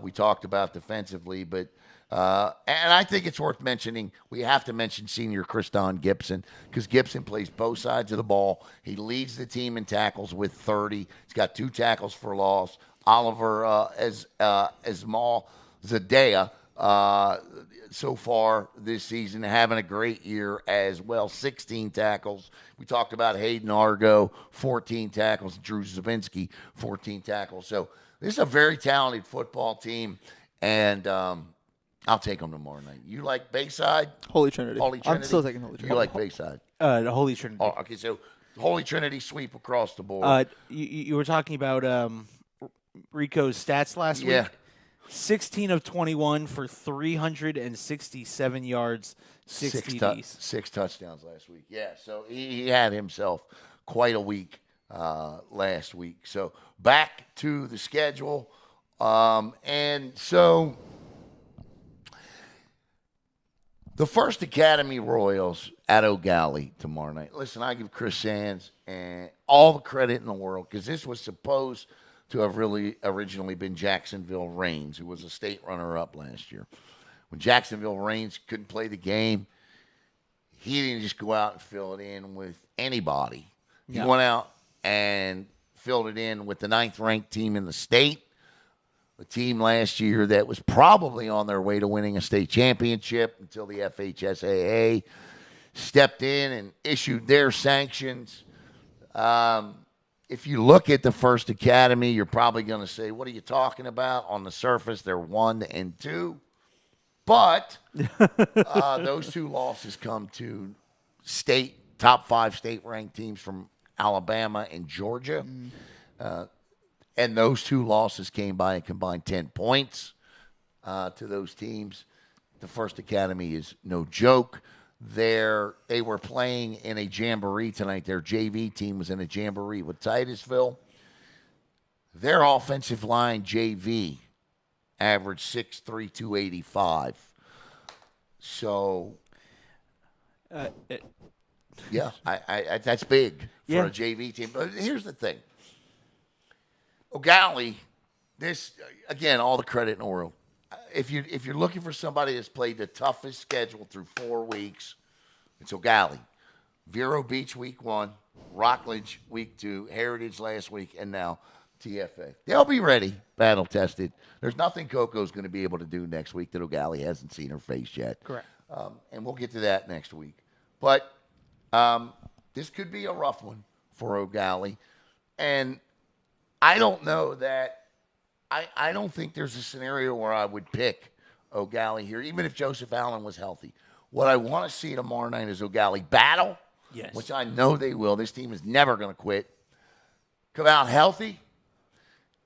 We talked about defensively, but and I think it's worth mentioning. We have to mention senior Kriston Gibson because Gibson plays both sides of the ball. He leads the team in tackles with 30. He's got 2 tackles for loss. Oliver Esmal Zadea so far this season having a great year as well. 16 tackles. We talked about Hayden Argo, 14 tackles. Drew Zabinski, 14 tackles. So this is a very talented football team, and I'll take them tomorrow night. You like Bayside? Holy Trinity. Holy Trinity. I'm still taking Holy Trinity. You like Bayside? The Holy Trinity. Oh, okay, so Holy Trinity sweep across the board. You were talking about Rico's stats last week. 16 of 21 for 367 yards, 6 TDs. 6 touchdowns last week. Yeah, so he had himself quite a week last week. So back to the schedule. And so the First Academy Royals at O'Galley tomorrow night. Listen, I give Chris Sands and all the credit in the world because this was supposed to have really originally been Jacksonville Reigns, who was a state runner-up last year. When Jacksonville Reigns couldn't play the game, he didn't just go out and fill it in with anybody. He went out and filled it in with the 9th-ranked team in the state, a team last year that was probably on their way to winning a state championship until the FHSAA stepped in and issued their sanctions. If you look at the First Academy, you're probably going to say, what are you talking about? On the surface, they're 1-2. But those 2 losses come to top 5 state-ranked teams from Alabama and Georgia. And those 2 losses came by a combined 10 points to those teams. The First Academy is no joke. They were playing in a jamboree tonight. Their JV team was in a jamboree with Titusville. Their offensive line JV averaged 6'3", 285. So, yeah, that's big for a JV team. But here's the thing. O'Galley, this, again, all the credit in the world. If you're looking for somebody that's played the toughest schedule through 4 weeks, it's O'Galley. Vero Beach week 1, Rockledge week 2, Heritage last week, and now TFA. They'll be ready, battle tested. There's nothing Coco's going to be able to do next week that O'Galley hasn't seen her face yet. Correct. And we'll get to that next week. But this could be a rough one for O'Galley. And I don't know that I don't think there's a scenario where I would pick O'Galley here, even if Joseph Allen was healthy. What I want to see tomorrow night is O'Galley battle, which I know they will. This team is never going to quit. Come out healthy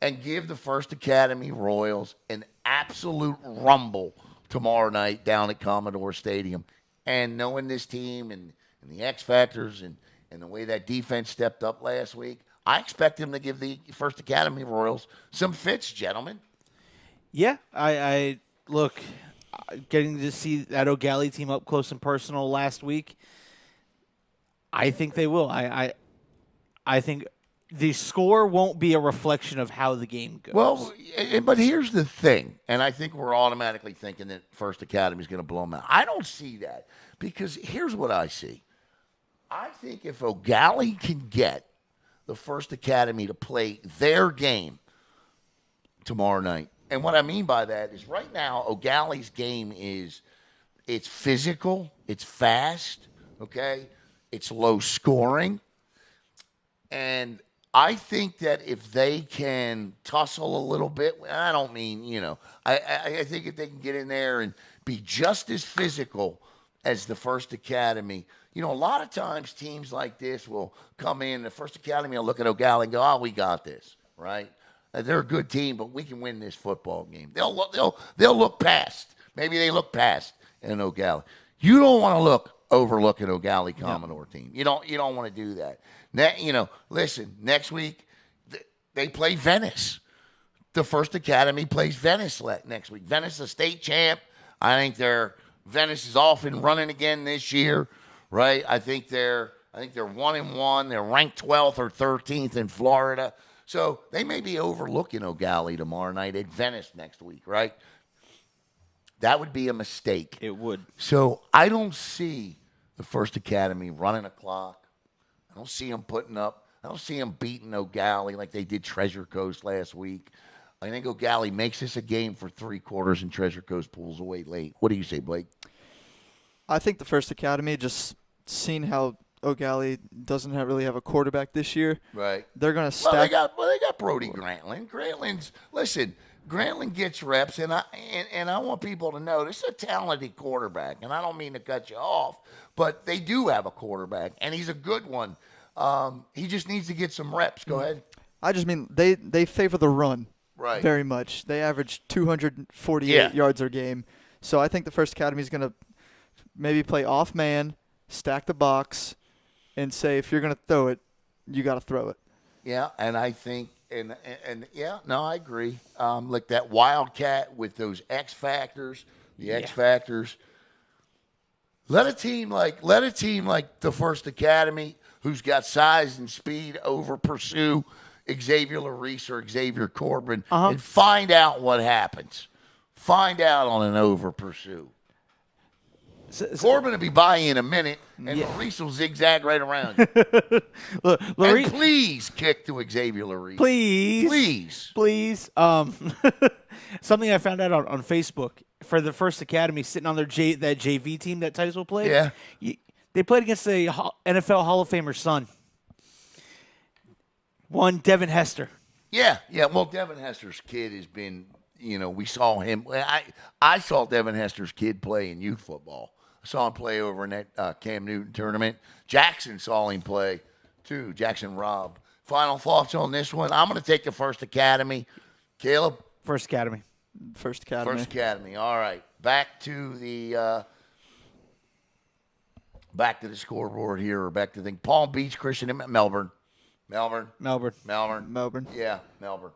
and give the First Academy Royals an absolute rumble tomorrow night down at Commodore Stadium. And knowing this team and the X Factors and the way that defense stepped up last week, I expect him to give the First Academy Royals some fits, gentlemen. Yeah, I look, getting to see that O'Galley team up close and personal last week, I think they will. I think the score won't be a reflection of how the game goes. Well, but here's the thing, and I think we're automatically thinking that First Academy is going to blow them out. I don't see that because here's what I see. I think if O'Galley can get the First Academy to play their game tomorrow night. And what I mean by that is right now, O'Galley's game it's physical, it's fast, okay? It's low scoring. And I think that if they can tussle a little bit, I don't mean, I think if they can get in there and be just as physical as the First Academy. A lot of times teams like this will come in, the First Academy will look at O'Galley and go, oh, we got this, right? They're a good team, but we can win this football game. They'll look past. Maybe they look past an O'Galley. You don't want to overlook an O'Galley Commodore team. You don't want to do that. Listen, next week they play Venice. The First Academy plays Venice next week. Venice, a state champ. I think Venice is off and running again this year. Right, I think they're 1-1. They're ranked 12th or 13th in Florida. So they may be overlooking O'Galley tomorrow night at Venice next week, right? That would be a mistake. It would. So I don't see the First Academy running a clock. I don't see them putting up. I don't see them beating O'Galley like they did Treasure Coast last week. I think O'Galley makes this a game for 3 quarters and Treasure Coast pulls away late. What do you say, Blake? I think the First Academy, just seeing how O'Galley doesn't really have a quarterback this year. Right. They're going to stack. Well, they got Brody Grantland. Grantland gets reps, and I want people to know this is a talented quarterback, and I don't mean to cut you off, but they do have a quarterback, and he's a good one. He just needs to get some reps. Go ahead. I just mean they favor the run very much. They average 248 yards a game. So I think the First Academy is going to maybe play off man, stack the box, and say if you're going to throw it, you got to throw it. Yeah, and I think and yeah, no, I agree. Like that Wildcat with those X factors, X factors. Let a team like the First Academy, who's got size and speed, over pursue Xavier Larice or Xavier Corbin and find out what happens. Find out on an over pursue. Corbin will be by you in a minute, and Larice will zigzag right around you. And please kick to Xavier Larice. Please. Something I found out on Facebook for the First Academy, sitting on their that JV team that Titusville played. Yeah. They played against the NFL Hall of Famer's son. One, Devin Hester. Yeah. Well, Devin Hester's kid has been, we saw him. I saw Devin Hester's kid play in youth football. I saw him play over in that Cam Newton tournament. Jackson saw him play, too. Jackson Robb. Final thoughts on this one? I'm going to take the First Academy. Caleb? First Academy. All right. Back to the scoreboard here, or back to the thing. Palm Beach Christian in Melbourne. Melbourne. Yeah, Melbourne.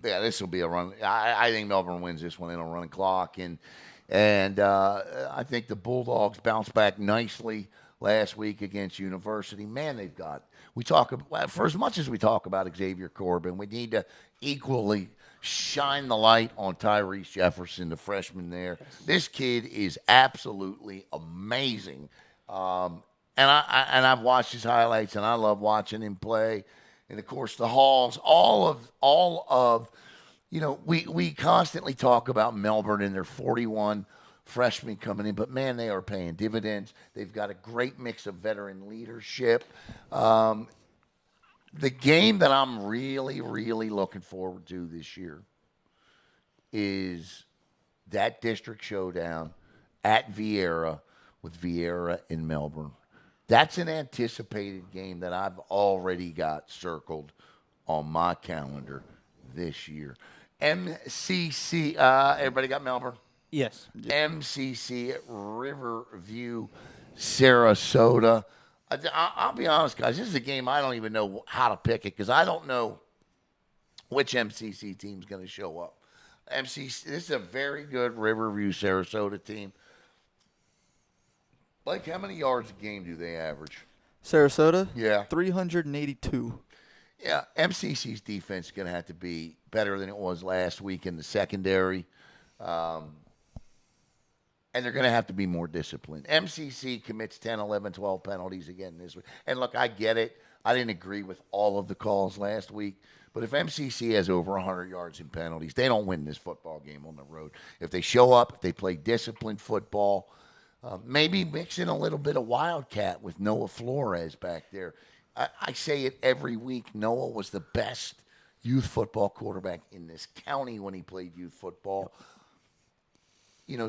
This will be a run. I think Melbourne wins this one in a running clock, and I think the Bulldogs bounce back nicely last week against University. Man, they've got. For as much as we talk about Xavier Corbin, we need to equally shine the light on Tyrese Jefferson, the freshman there. This kid is absolutely amazing. And I've watched his highlights, and I love watching him play. And of course, the Halls, all of, we constantly talk about Melbourne and their 41 freshmen coming in, but man, they are paying dividends. They've got a great mix of veteran leadership. The game that I'm really, really looking forward to this year is that district showdown at Vieira with Vieira in Melbourne. That's an anticipated game that I've already got circled on my calendar this year. MCC, everybody got Melbourne? Yes. MCC at Riverview, Sarasota. I'll be honest, guys. This is a game I don't even know how to pick it because I don't know which MCC team's going to show up. This is a very good Riverview, Sarasota team. Blake, how many yards a game do they average? Sarasota? Yeah. 382. Yeah, MCC's defense is going to have to be better than it was last week in the secondary. And they're going to have to be more disciplined. MCC commits 10, 11, 12 penalties again this week. And look, I get it. I didn't agree with all of the calls last week. But if MCC has over 100 yards in penalties, they don't win this football game on the road. If they show up, if they play disciplined football, maybe mix in a little bit of Wildcat with Noah Flores back there. I say it every week. Noah was the best youth football quarterback in this county when he played youth football.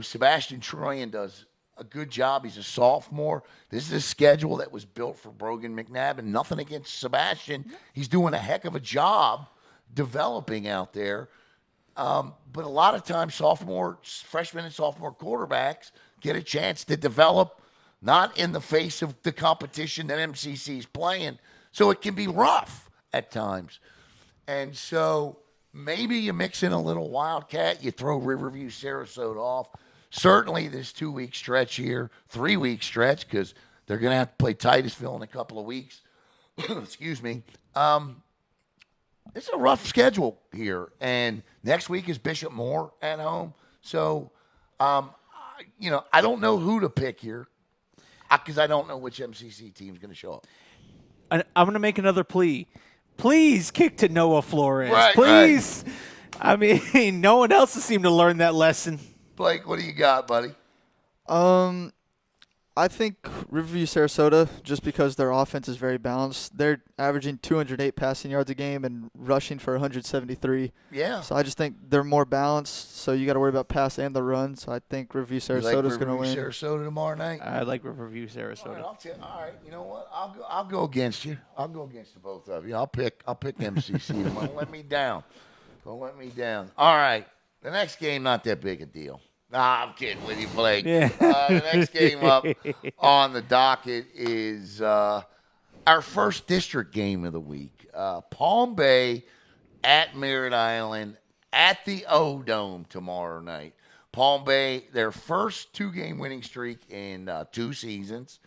Sebastian Troyan does a good job. He's a sophomore. This is a schedule that was built for Brogan McNabb, and nothing against Sebastian. He's doing a heck of a job developing out there. But a lot of times freshmen and sophomore quarterbacks get a chance to develop not in the face of the competition that MCC is playing. So it can be rough at times. And so maybe you mix in a little Wildcat. You throw Riverview, Sarasota off. Certainly this 2-week stretch here, 3-week stretch, because they're going to have to play Titusville in a couple of weeks. Excuse me. it's a rough schedule here. And next week is Bishop Moore at home. So, I don't know who to pick here because I don't know which MCC team is going to show up. I'm going to make another plea. Please kick to Noah Flores. Right, Please. Right. I mean, no one else has seemed to learn that lesson. Blake, what do you got, buddy? I think Riverview Sarasota, just because their offense is very balanced, they're averaging 208 passing yards a game and rushing for 173. Yeah. So I just think they're more balanced. So you got to worry about pass and the run. So I think Riverview Sarasota is going to win. Sarasota tomorrow night. I like Riverview Sarasota. All right. You know what? I'll go against you. I'll go against the both of you. I'll pick MCC. Don't let me down. Don't let me down. All right. The next game, not that big a deal. Nah, I'm kidding with you, Blake. Yeah. The next game up on the docket is our first district game of the week. Palm Bay at Merritt Island at the O-Dome tomorrow night. Palm Bay, their first 2-game winning streak in 2 seasons.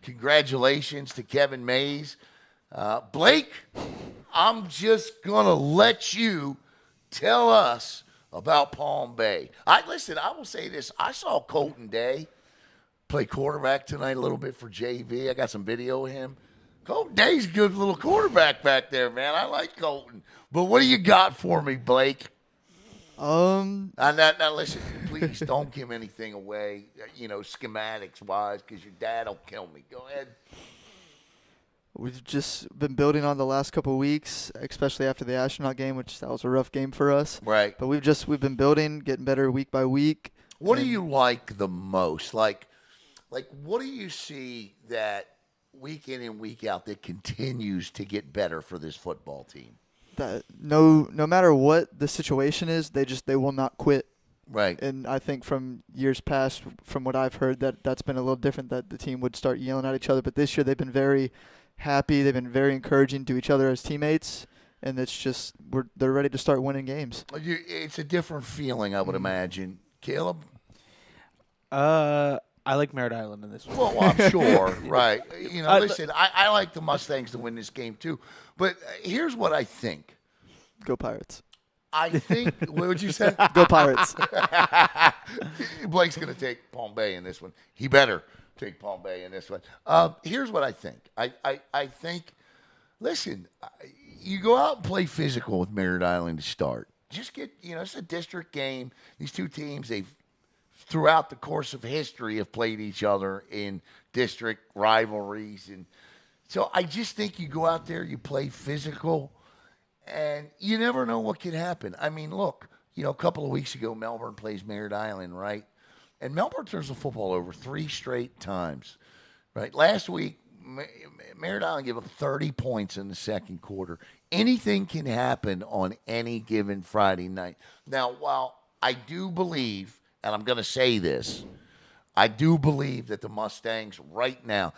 Congratulations to Kevin Mays. Blake, I'm just going to let you tell us about Palm Bay. I will say this. I saw Colton Day play quarterback tonight a little bit for JV. I got some video of him. Colton Day's a good little quarterback back there, man. I like Colton. But what do you got for me, Blake? Now listen, please don't give anything away, schematics-wise, because your dad will kill me. Go ahead. We've just been building on the last couple of weeks, especially after the astronaut game, that was a rough game for us. Right. But we've been building, getting better week by week. What do you like the most? Like what do you see that week in and week out that continues to get better for this football team? That no matter what the situation is, they will not quit. Right. And I think from years past, from what I've heard, that's been a little different, that the team would start yelling at each other. But this year they've been very happy. They've been very encouraging to each other as teammates, and it's just they're ready to start winning games. It's a different feeling, I would imagine. Caleb? I like Merritt Island in this one. Well, I'm sure, right. Listen, I like the Mustangs to win this game too. But here's what I think. Go Pirates. I think, what would you say? Go Pirates. Blake's going to take Palm Bay in this one. He better take Palm Bay in this one. Here's what I think. I think, listen, you go out and play physical with Merritt Island to start. Just get, it's a district game. These two teams, throughout the course of history, have played each other in district rivalries. And so I just think you go out there, you play physical, and you never know what can happen. I mean, look, a couple of weeks ago, Melbourne plays Merritt Island, right? And Melbourne turns the football over 3 straight times, right? Last week, Merritt Island gave up 30 points in the second quarter. Anything can happen on any given Friday night. Now, while I do believe, and I'm going to say this, I do believe that the Mustangs right now,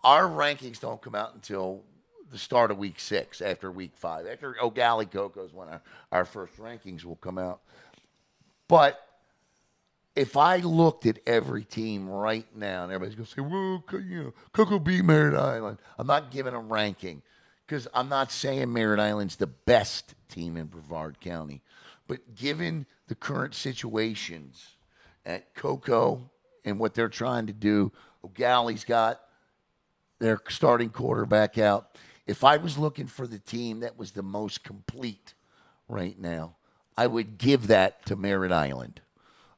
our rankings don't come out until the start of week 6, after week 5. After O'Galley Coco's when our first rankings will come out. But if I looked at every team right now, and everybody's going to say, well, Cocoa beat Merritt Island. I'm not giving them ranking because I'm not saying Merritt Island's the best team in Brevard County. But given the current situations at Cocoa and what they're trying to do, O'Galley's got their starting quarterback out. If I was looking for the team that was the most complete right now, I would give that to Merritt Island.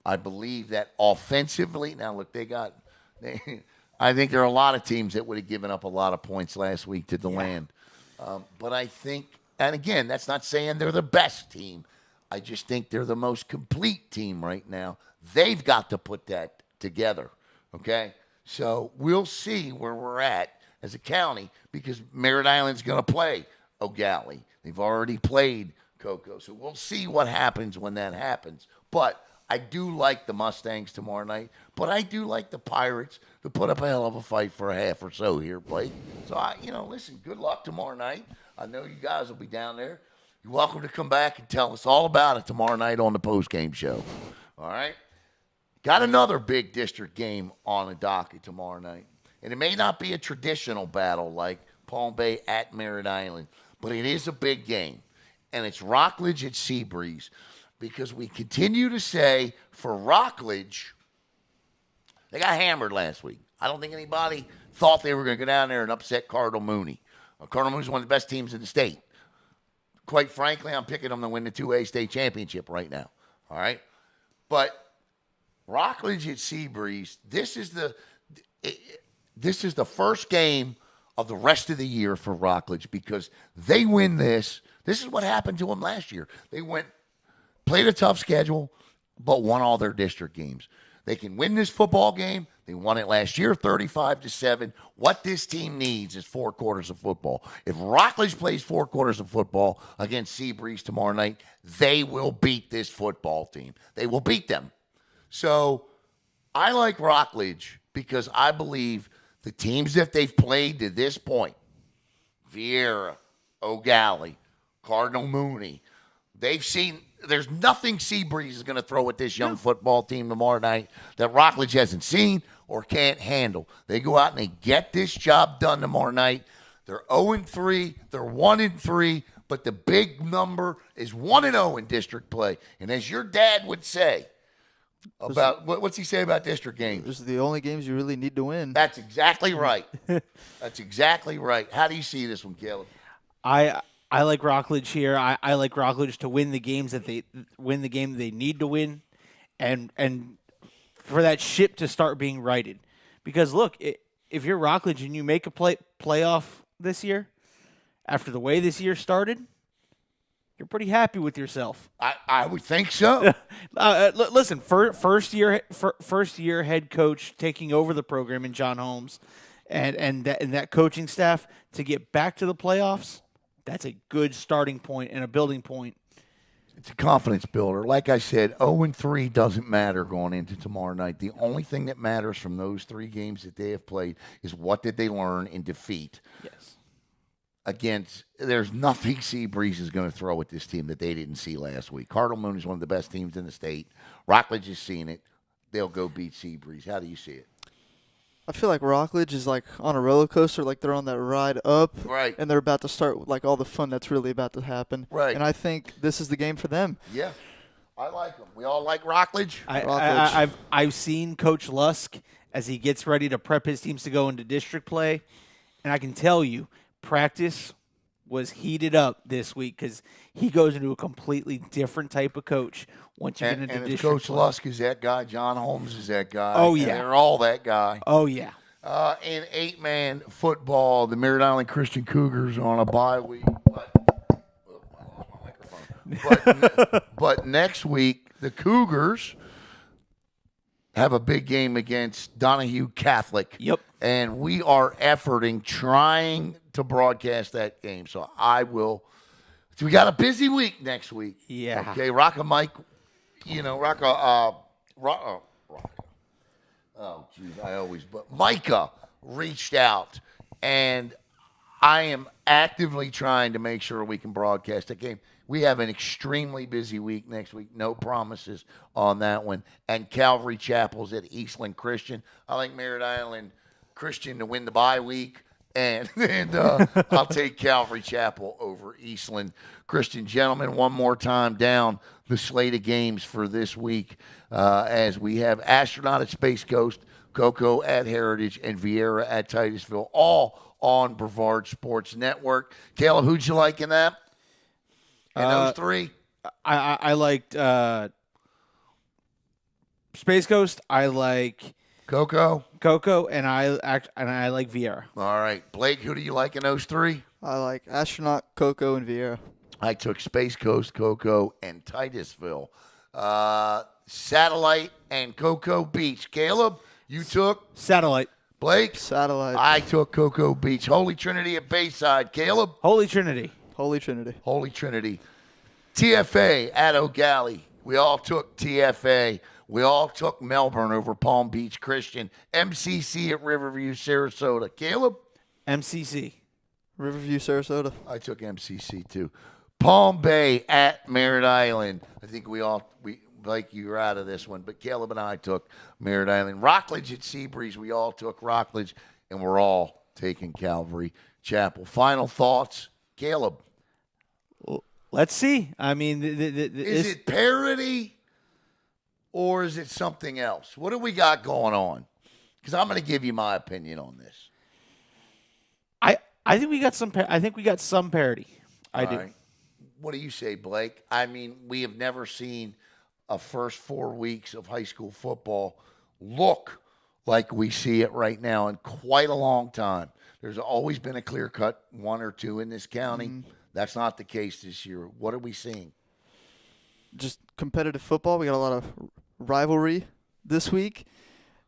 I believe that offensively, now look, I think there are a lot of teams that would have given up a lot of points last week to DeLand. But I think, and again, that's not saying they're the best team. I just think they're the most complete team right now. They've got to put that together, okay? So we'll see where we're at as a county because Merritt Island's going to play O'Galley. They've already played Cocoa. So we'll see what happens when that happens. But I do like the Mustangs tomorrow night, but I do like the Pirates to put up a hell of a fight for a half or so here, Blake. So, listen, good luck tomorrow night. I know you guys will be down there. You're welcome to come back and tell us all about it tomorrow night on the postgame show. All right? Got another big district game on the docket tomorrow night. And it may not be a traditional battle like Palm Bay at Merritt Island, but it is a big game. And it's Rockledge at Seabreeze, because we continue to say for Rockledge, they got hammered last week. I don't think anybody thought they were going to go down there and upset Cardinal Mooney. Cardinal Mooney is one of the best teams in the state. Quite frankly, I'm picking them to win the 2A state championship right now. All right? But Rockledge at Seabreeze, this is the first game of the rest of the year for Rockledge, because they win this. This is what happened to them last year. They played a tough schedule, but won all their district games. They can win this football game. They won it last year, 35-7. What this team needs is 4 quarters of football. If Rockledge plays 4 quarters of football against Seabreeze tomorrow night, they will beat this football team. They will beat them. So I like Rockledge because I believe the teams that they've played to this point, Vieira, O'Galley, Cardinal Mooney, they've seen there's nothing Seabreeze is going to throw at this young football team tomorrow night that Rockledge hasn't seen or can't handle. They go out and they get this job done tomorrow night. They're 0-3. They're 1-3. But the big number is 1-0 in district play. And as your dad would say, what's he say about district games? Those are the only games you really need to win. That's exactly right. That's exactly right. How do you see this one, Caleb? I like Rockledge here. I like Rockledge to win the games that they need to win, and for that ship to start being righted. Because look, if you're Rockledge and you make a playoff this year, after the way this year started, you're pretty happy with yourself. I would think so. Listen, first year head coach taking over the program in John Holmes, and that coaching staff to get back to the playoffs. That's a good starting point and a building point. It's a confidence builder. Like I said, 0-3 doesn't matter going into tomorrow night. The only thing that matters from those 3 games that they have played is what did they learn in defeat. Yes. There's nothing Seabreeze is going to throw at this team that they didn't see last week. Cardinal Moon is one of the best teams in the state. Rockledge has seen it. They'll go beat Seabreeze. How do you see it? I feel like Rockledge is like on a roller coaster, like they're on that ride up, right? And they're about to start like all the fun that's really about to happen, right? And I think this is the game for them. Yeah, I like them. We all like Rockledge. I've seen Coach Lusk as he gets ready to prep his teams to go into district play, and I can tell you, practice was heated up this week because he goes into a completely different type of coach once you get into district play. Coach Lusk is that guy. John Holmes is that guy. Oh, yeah. They're all that guy. Oh, yeah. In 8-man football, the Merritt Island Christian Cougars are on a bye week. But next week, the Cougars have a big game against Donahue Catholic. Yep. And we are efforting, trying to broadcast that game. So I will. So we got a busy week next week. Yeah. Okay, Rocka Mike, Rocka. Oh, geez, but Micah reached out, and I am actively trying to make sure we can broadcast that game. We have an extremely busy week next week. No promises on that one. And Calvary Chapel's at Eastland Christian. I like Merritt Island Christian to win the bye week. And I'll take Calvary Chapel over Eastland Christian. Gentlemen, one more time down the slate of games for this week as we have Astronaut at Space Coast, Coco at Heritage, and Vieira at Titusville, all on Brevard Sports Network. Caleb, who'd you like in that? And those 3? I liked Space Coast. I like Coco, and I like Vieira. All right, Blake, who do you like in those 3? I like Astronaut, Coco, and Vieira. I took Space Coast, Coco, and Titusville. Satellite and Cocoa Beach. Caleb, you took Satellite. Blake, Satellite. I took Cocoa Beach. Holy Trinity at Bayside. Caleb, Holy Trinity. Holy Trinity. Holy Trinity. TFA at O'Galley. We all took TFA. We all took Melbourne over Palm Beach Christian. MCC at Riverview, Sarasota. Caleb? MCC. Riverview, Sarasota. I took MCC too. Palm Bay at Merritt Island. I think Blake, you were out of this one, but Caleb and I took Merritt Island. Rockledge at Seabreeze. We all took Rockledge, and we're all taking Calvary Chapel. Final thoughts Caleb. Let's see. I mean, Is it parity or is it something else? What do we got going on? Because I'm going to give you my opinion on this. I think we got some. I think we got some parity. I do. Right. What do you say, Blake? I mean, we have never seen a first 4 weeks of high school football look like we see it right now in quite a long time. There's always been a clear-cut 1 or 2 in this county. That's not the case this year. What are we seeing? Just competitive football. We got a lot of rivalry this week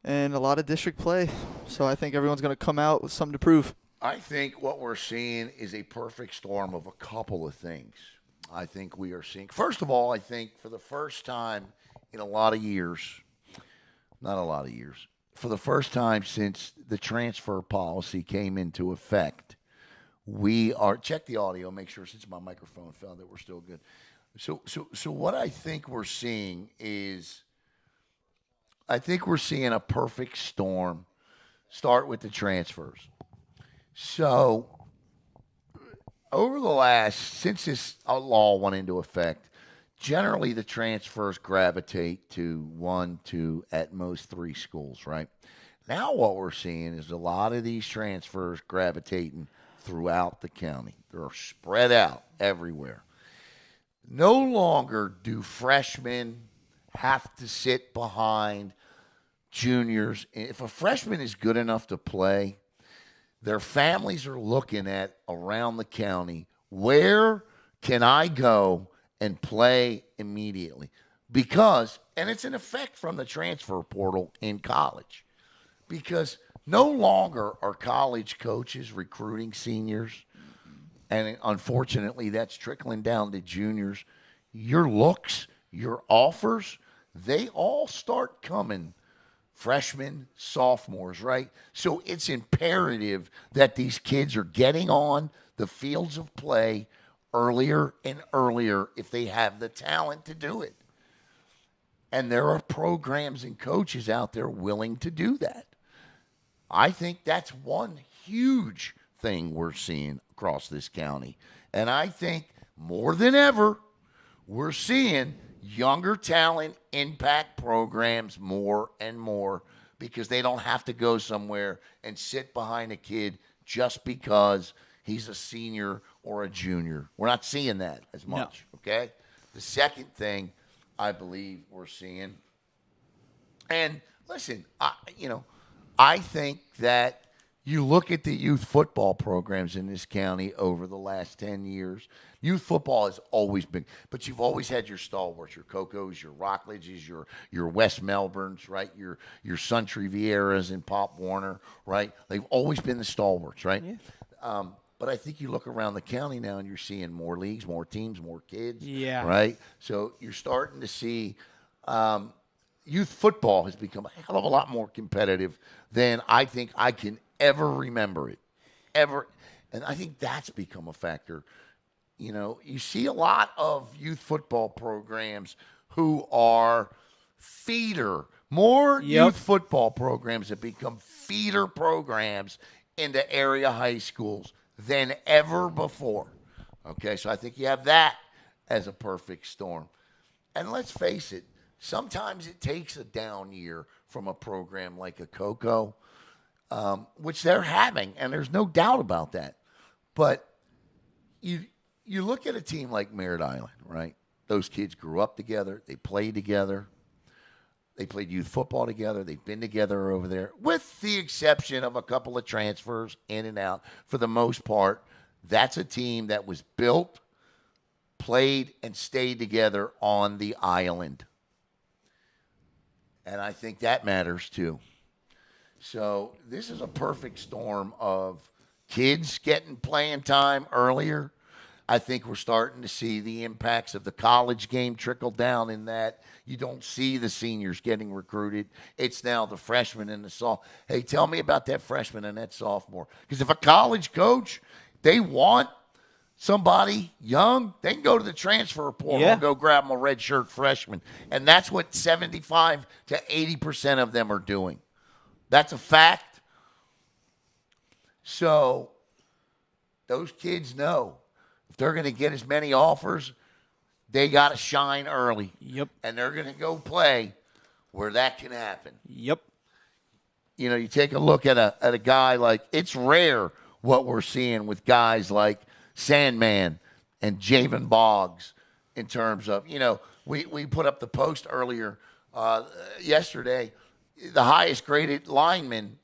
and a lot of district play. So I think everyone's going to come out with something to prove. I think what we're seeing is a perfect storm of a couple of things. I think we are seeing, first of all, I think for the first time in a lot of years, not a lot of years, for the first time since the transfer policy came into effect, we are, check the audio, make sure since my microphone fell that we're still good. So what I think we're seeing is, I think we're seeing a perfect storm start with the transfers. So, over the last, since this law went into effect, generally the transfers gravitate to 1, 2, at most 3 schools, right? Now what we're seeing is a lot of these transfers gravitating throughout the county. They're spread out everywhere. No longer do freshmen have to sit behind juniors. If a freshman is good enough to play, their families are looking at around the county, where can I go and play immediately? Because, and it's an effect from the transfer portal in college, because no longer are college coaches recruiting seniors, and unfortunately that's trickling down to juniors. Your looks, your offers, they all start coming freshmen, sophomores, right? So it's imperative that these kids are getting on the fields of play earlier and earlier if they have the talent to do it. And there are programs and coaches out there willing to do that. I think that's one huge thing we're seeing across this county. And I think more than ever, we're seeing younger talent impact programs more and more because they don't have to go somewhere and sit behind a kid just because he's a senior or a junior. We're not seeing that as much, okay? The second thing I believe we're seeing, and listen, I think that you look at the youth football programs in this county over the last 10 years. Youth football has always been, but you've always had your stalwarts, your Cocos, your Rockledges, your West Melbournes, right? Your Suntry Vieras and Pop Warner, right? They've always been the stalwarts, right? Yeah. But I think you look around the county now and you're seeing more leagues, more teams, more kids, right? So you're starting to see youth football has become a hell of a lot more competitive than I think I can ever remember it, ever. And I think that's become a factor. You know, you see a lot of youth football programs who are youth football programs that become feeder programs into area high schools than ever before. Okay, so I think you have that as a perfect storm. And let's face it, sometimes it takes a down year from a program like a Coco, which they're having, and there's no doubt about that. But you look at a team like Merritt Island, right? Those kids grew up together. They played together. They played youth football together. They've been together over there, with the exception of a couple of transfers in and out. For the most part, that's a team that was built, played, and stayed together on the island. And I think that matters too. So this is a perfect storm of kids getting playing time earlier. I think we're starting to see the impacts of the college game trickle down in that you don't see the seniors getting recruited. It's now the freshmen and the sophomore. Hey, tell me about that freshman and that sophomore. Because if a college coach, they want somebody young, they can go to the transfer portal and go grab them a redshirt freshman. And that's what 75 to 80% of them are doing. That's a fact. So those kids know if they're going to get as many offers, they got to shine early. Yep. And they're going to go play where that can happen. Yep. You know, you take a look at a guy like, it's rare what we're seeing with guys like Sandman and Javen Boggs in terms of, you know, we put up the post earlier yesterday, the highest graded lineman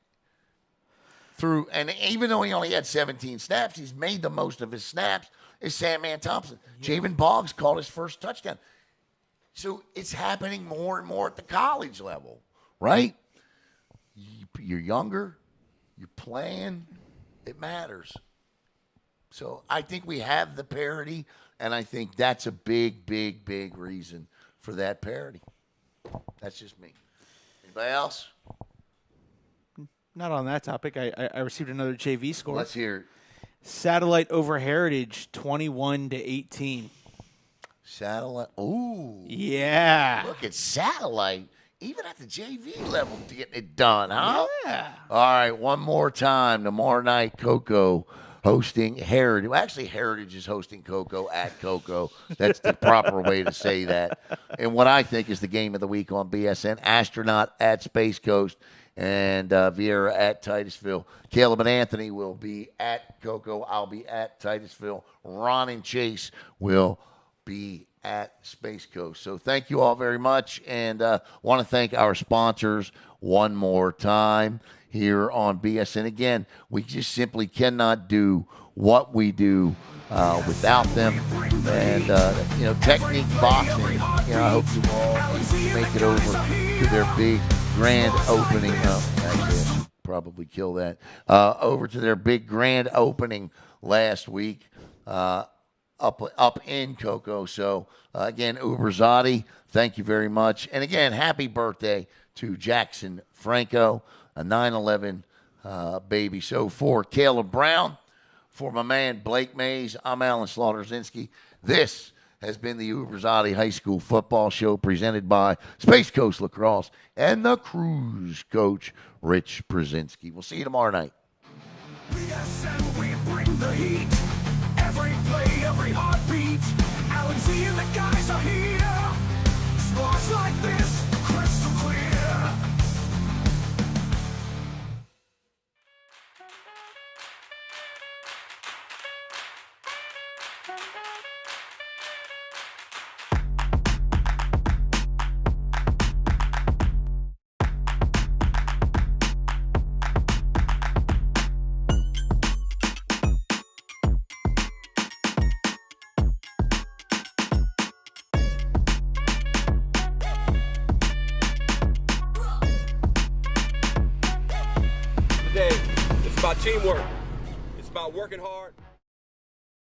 through, and even though he only had 17 snaps, he's made the most of his snaps, is Sandman Thompson. Yeah. Javen Boggs caught his first touchdown. So it's happening more and more at the college level, right? You're younger, you're playing, it matters. So I think we have the parity, and I think that's a big, big, big reason for that parity. That's just me. Anybody else? Not on that topic. I received another JV score. Let's hear it. Satellite over Heritage, 21-18. Satellite. Ooh. Yeah. Look at Satellite. Even at the JV level, getting it done, huh? Yeah. All right, one more time. Tomorrow night, Coco hosting Heritage. Well, actually, Heritage is hosting Coco at Coco. That's the proper way to say that. And what I think is the game of the week on BSN, Astronaut at Space Coast and Vieira at Titusville. Caleb and Anthony will be at Coco. I'll be at Titusville. Ron and Chase will be at Space Coast. So thank you all very much, and want to thank our sponsors one more time here on BSN. Again, we just simply cannot do what we do without them. And, you know, Technique Boxing, you know, I hope you all make it over to their big grand opening. Actually, I should probably kill that. Over to their big grand opening last week. Up in Coco. So, again, Ubrzati, thank you very much. And, again, happy birthday to Jackson Franco, a 9/11 baby. So, for Caleb Brown, for my man Blake Mays, I'm Alan Slaughter-Zinski. This has been the Ubrzati High School Football Show presented by Space Coast Lacrosse and the Cruise Coach, Rich Brzezinski. We'll see you tomorrow night. BSN, we bring the heat. Every play, every heartbeat. Alan Z and the guys are here. Sports like this, crystal clear. Today, it's about teamwork. It's about working hard.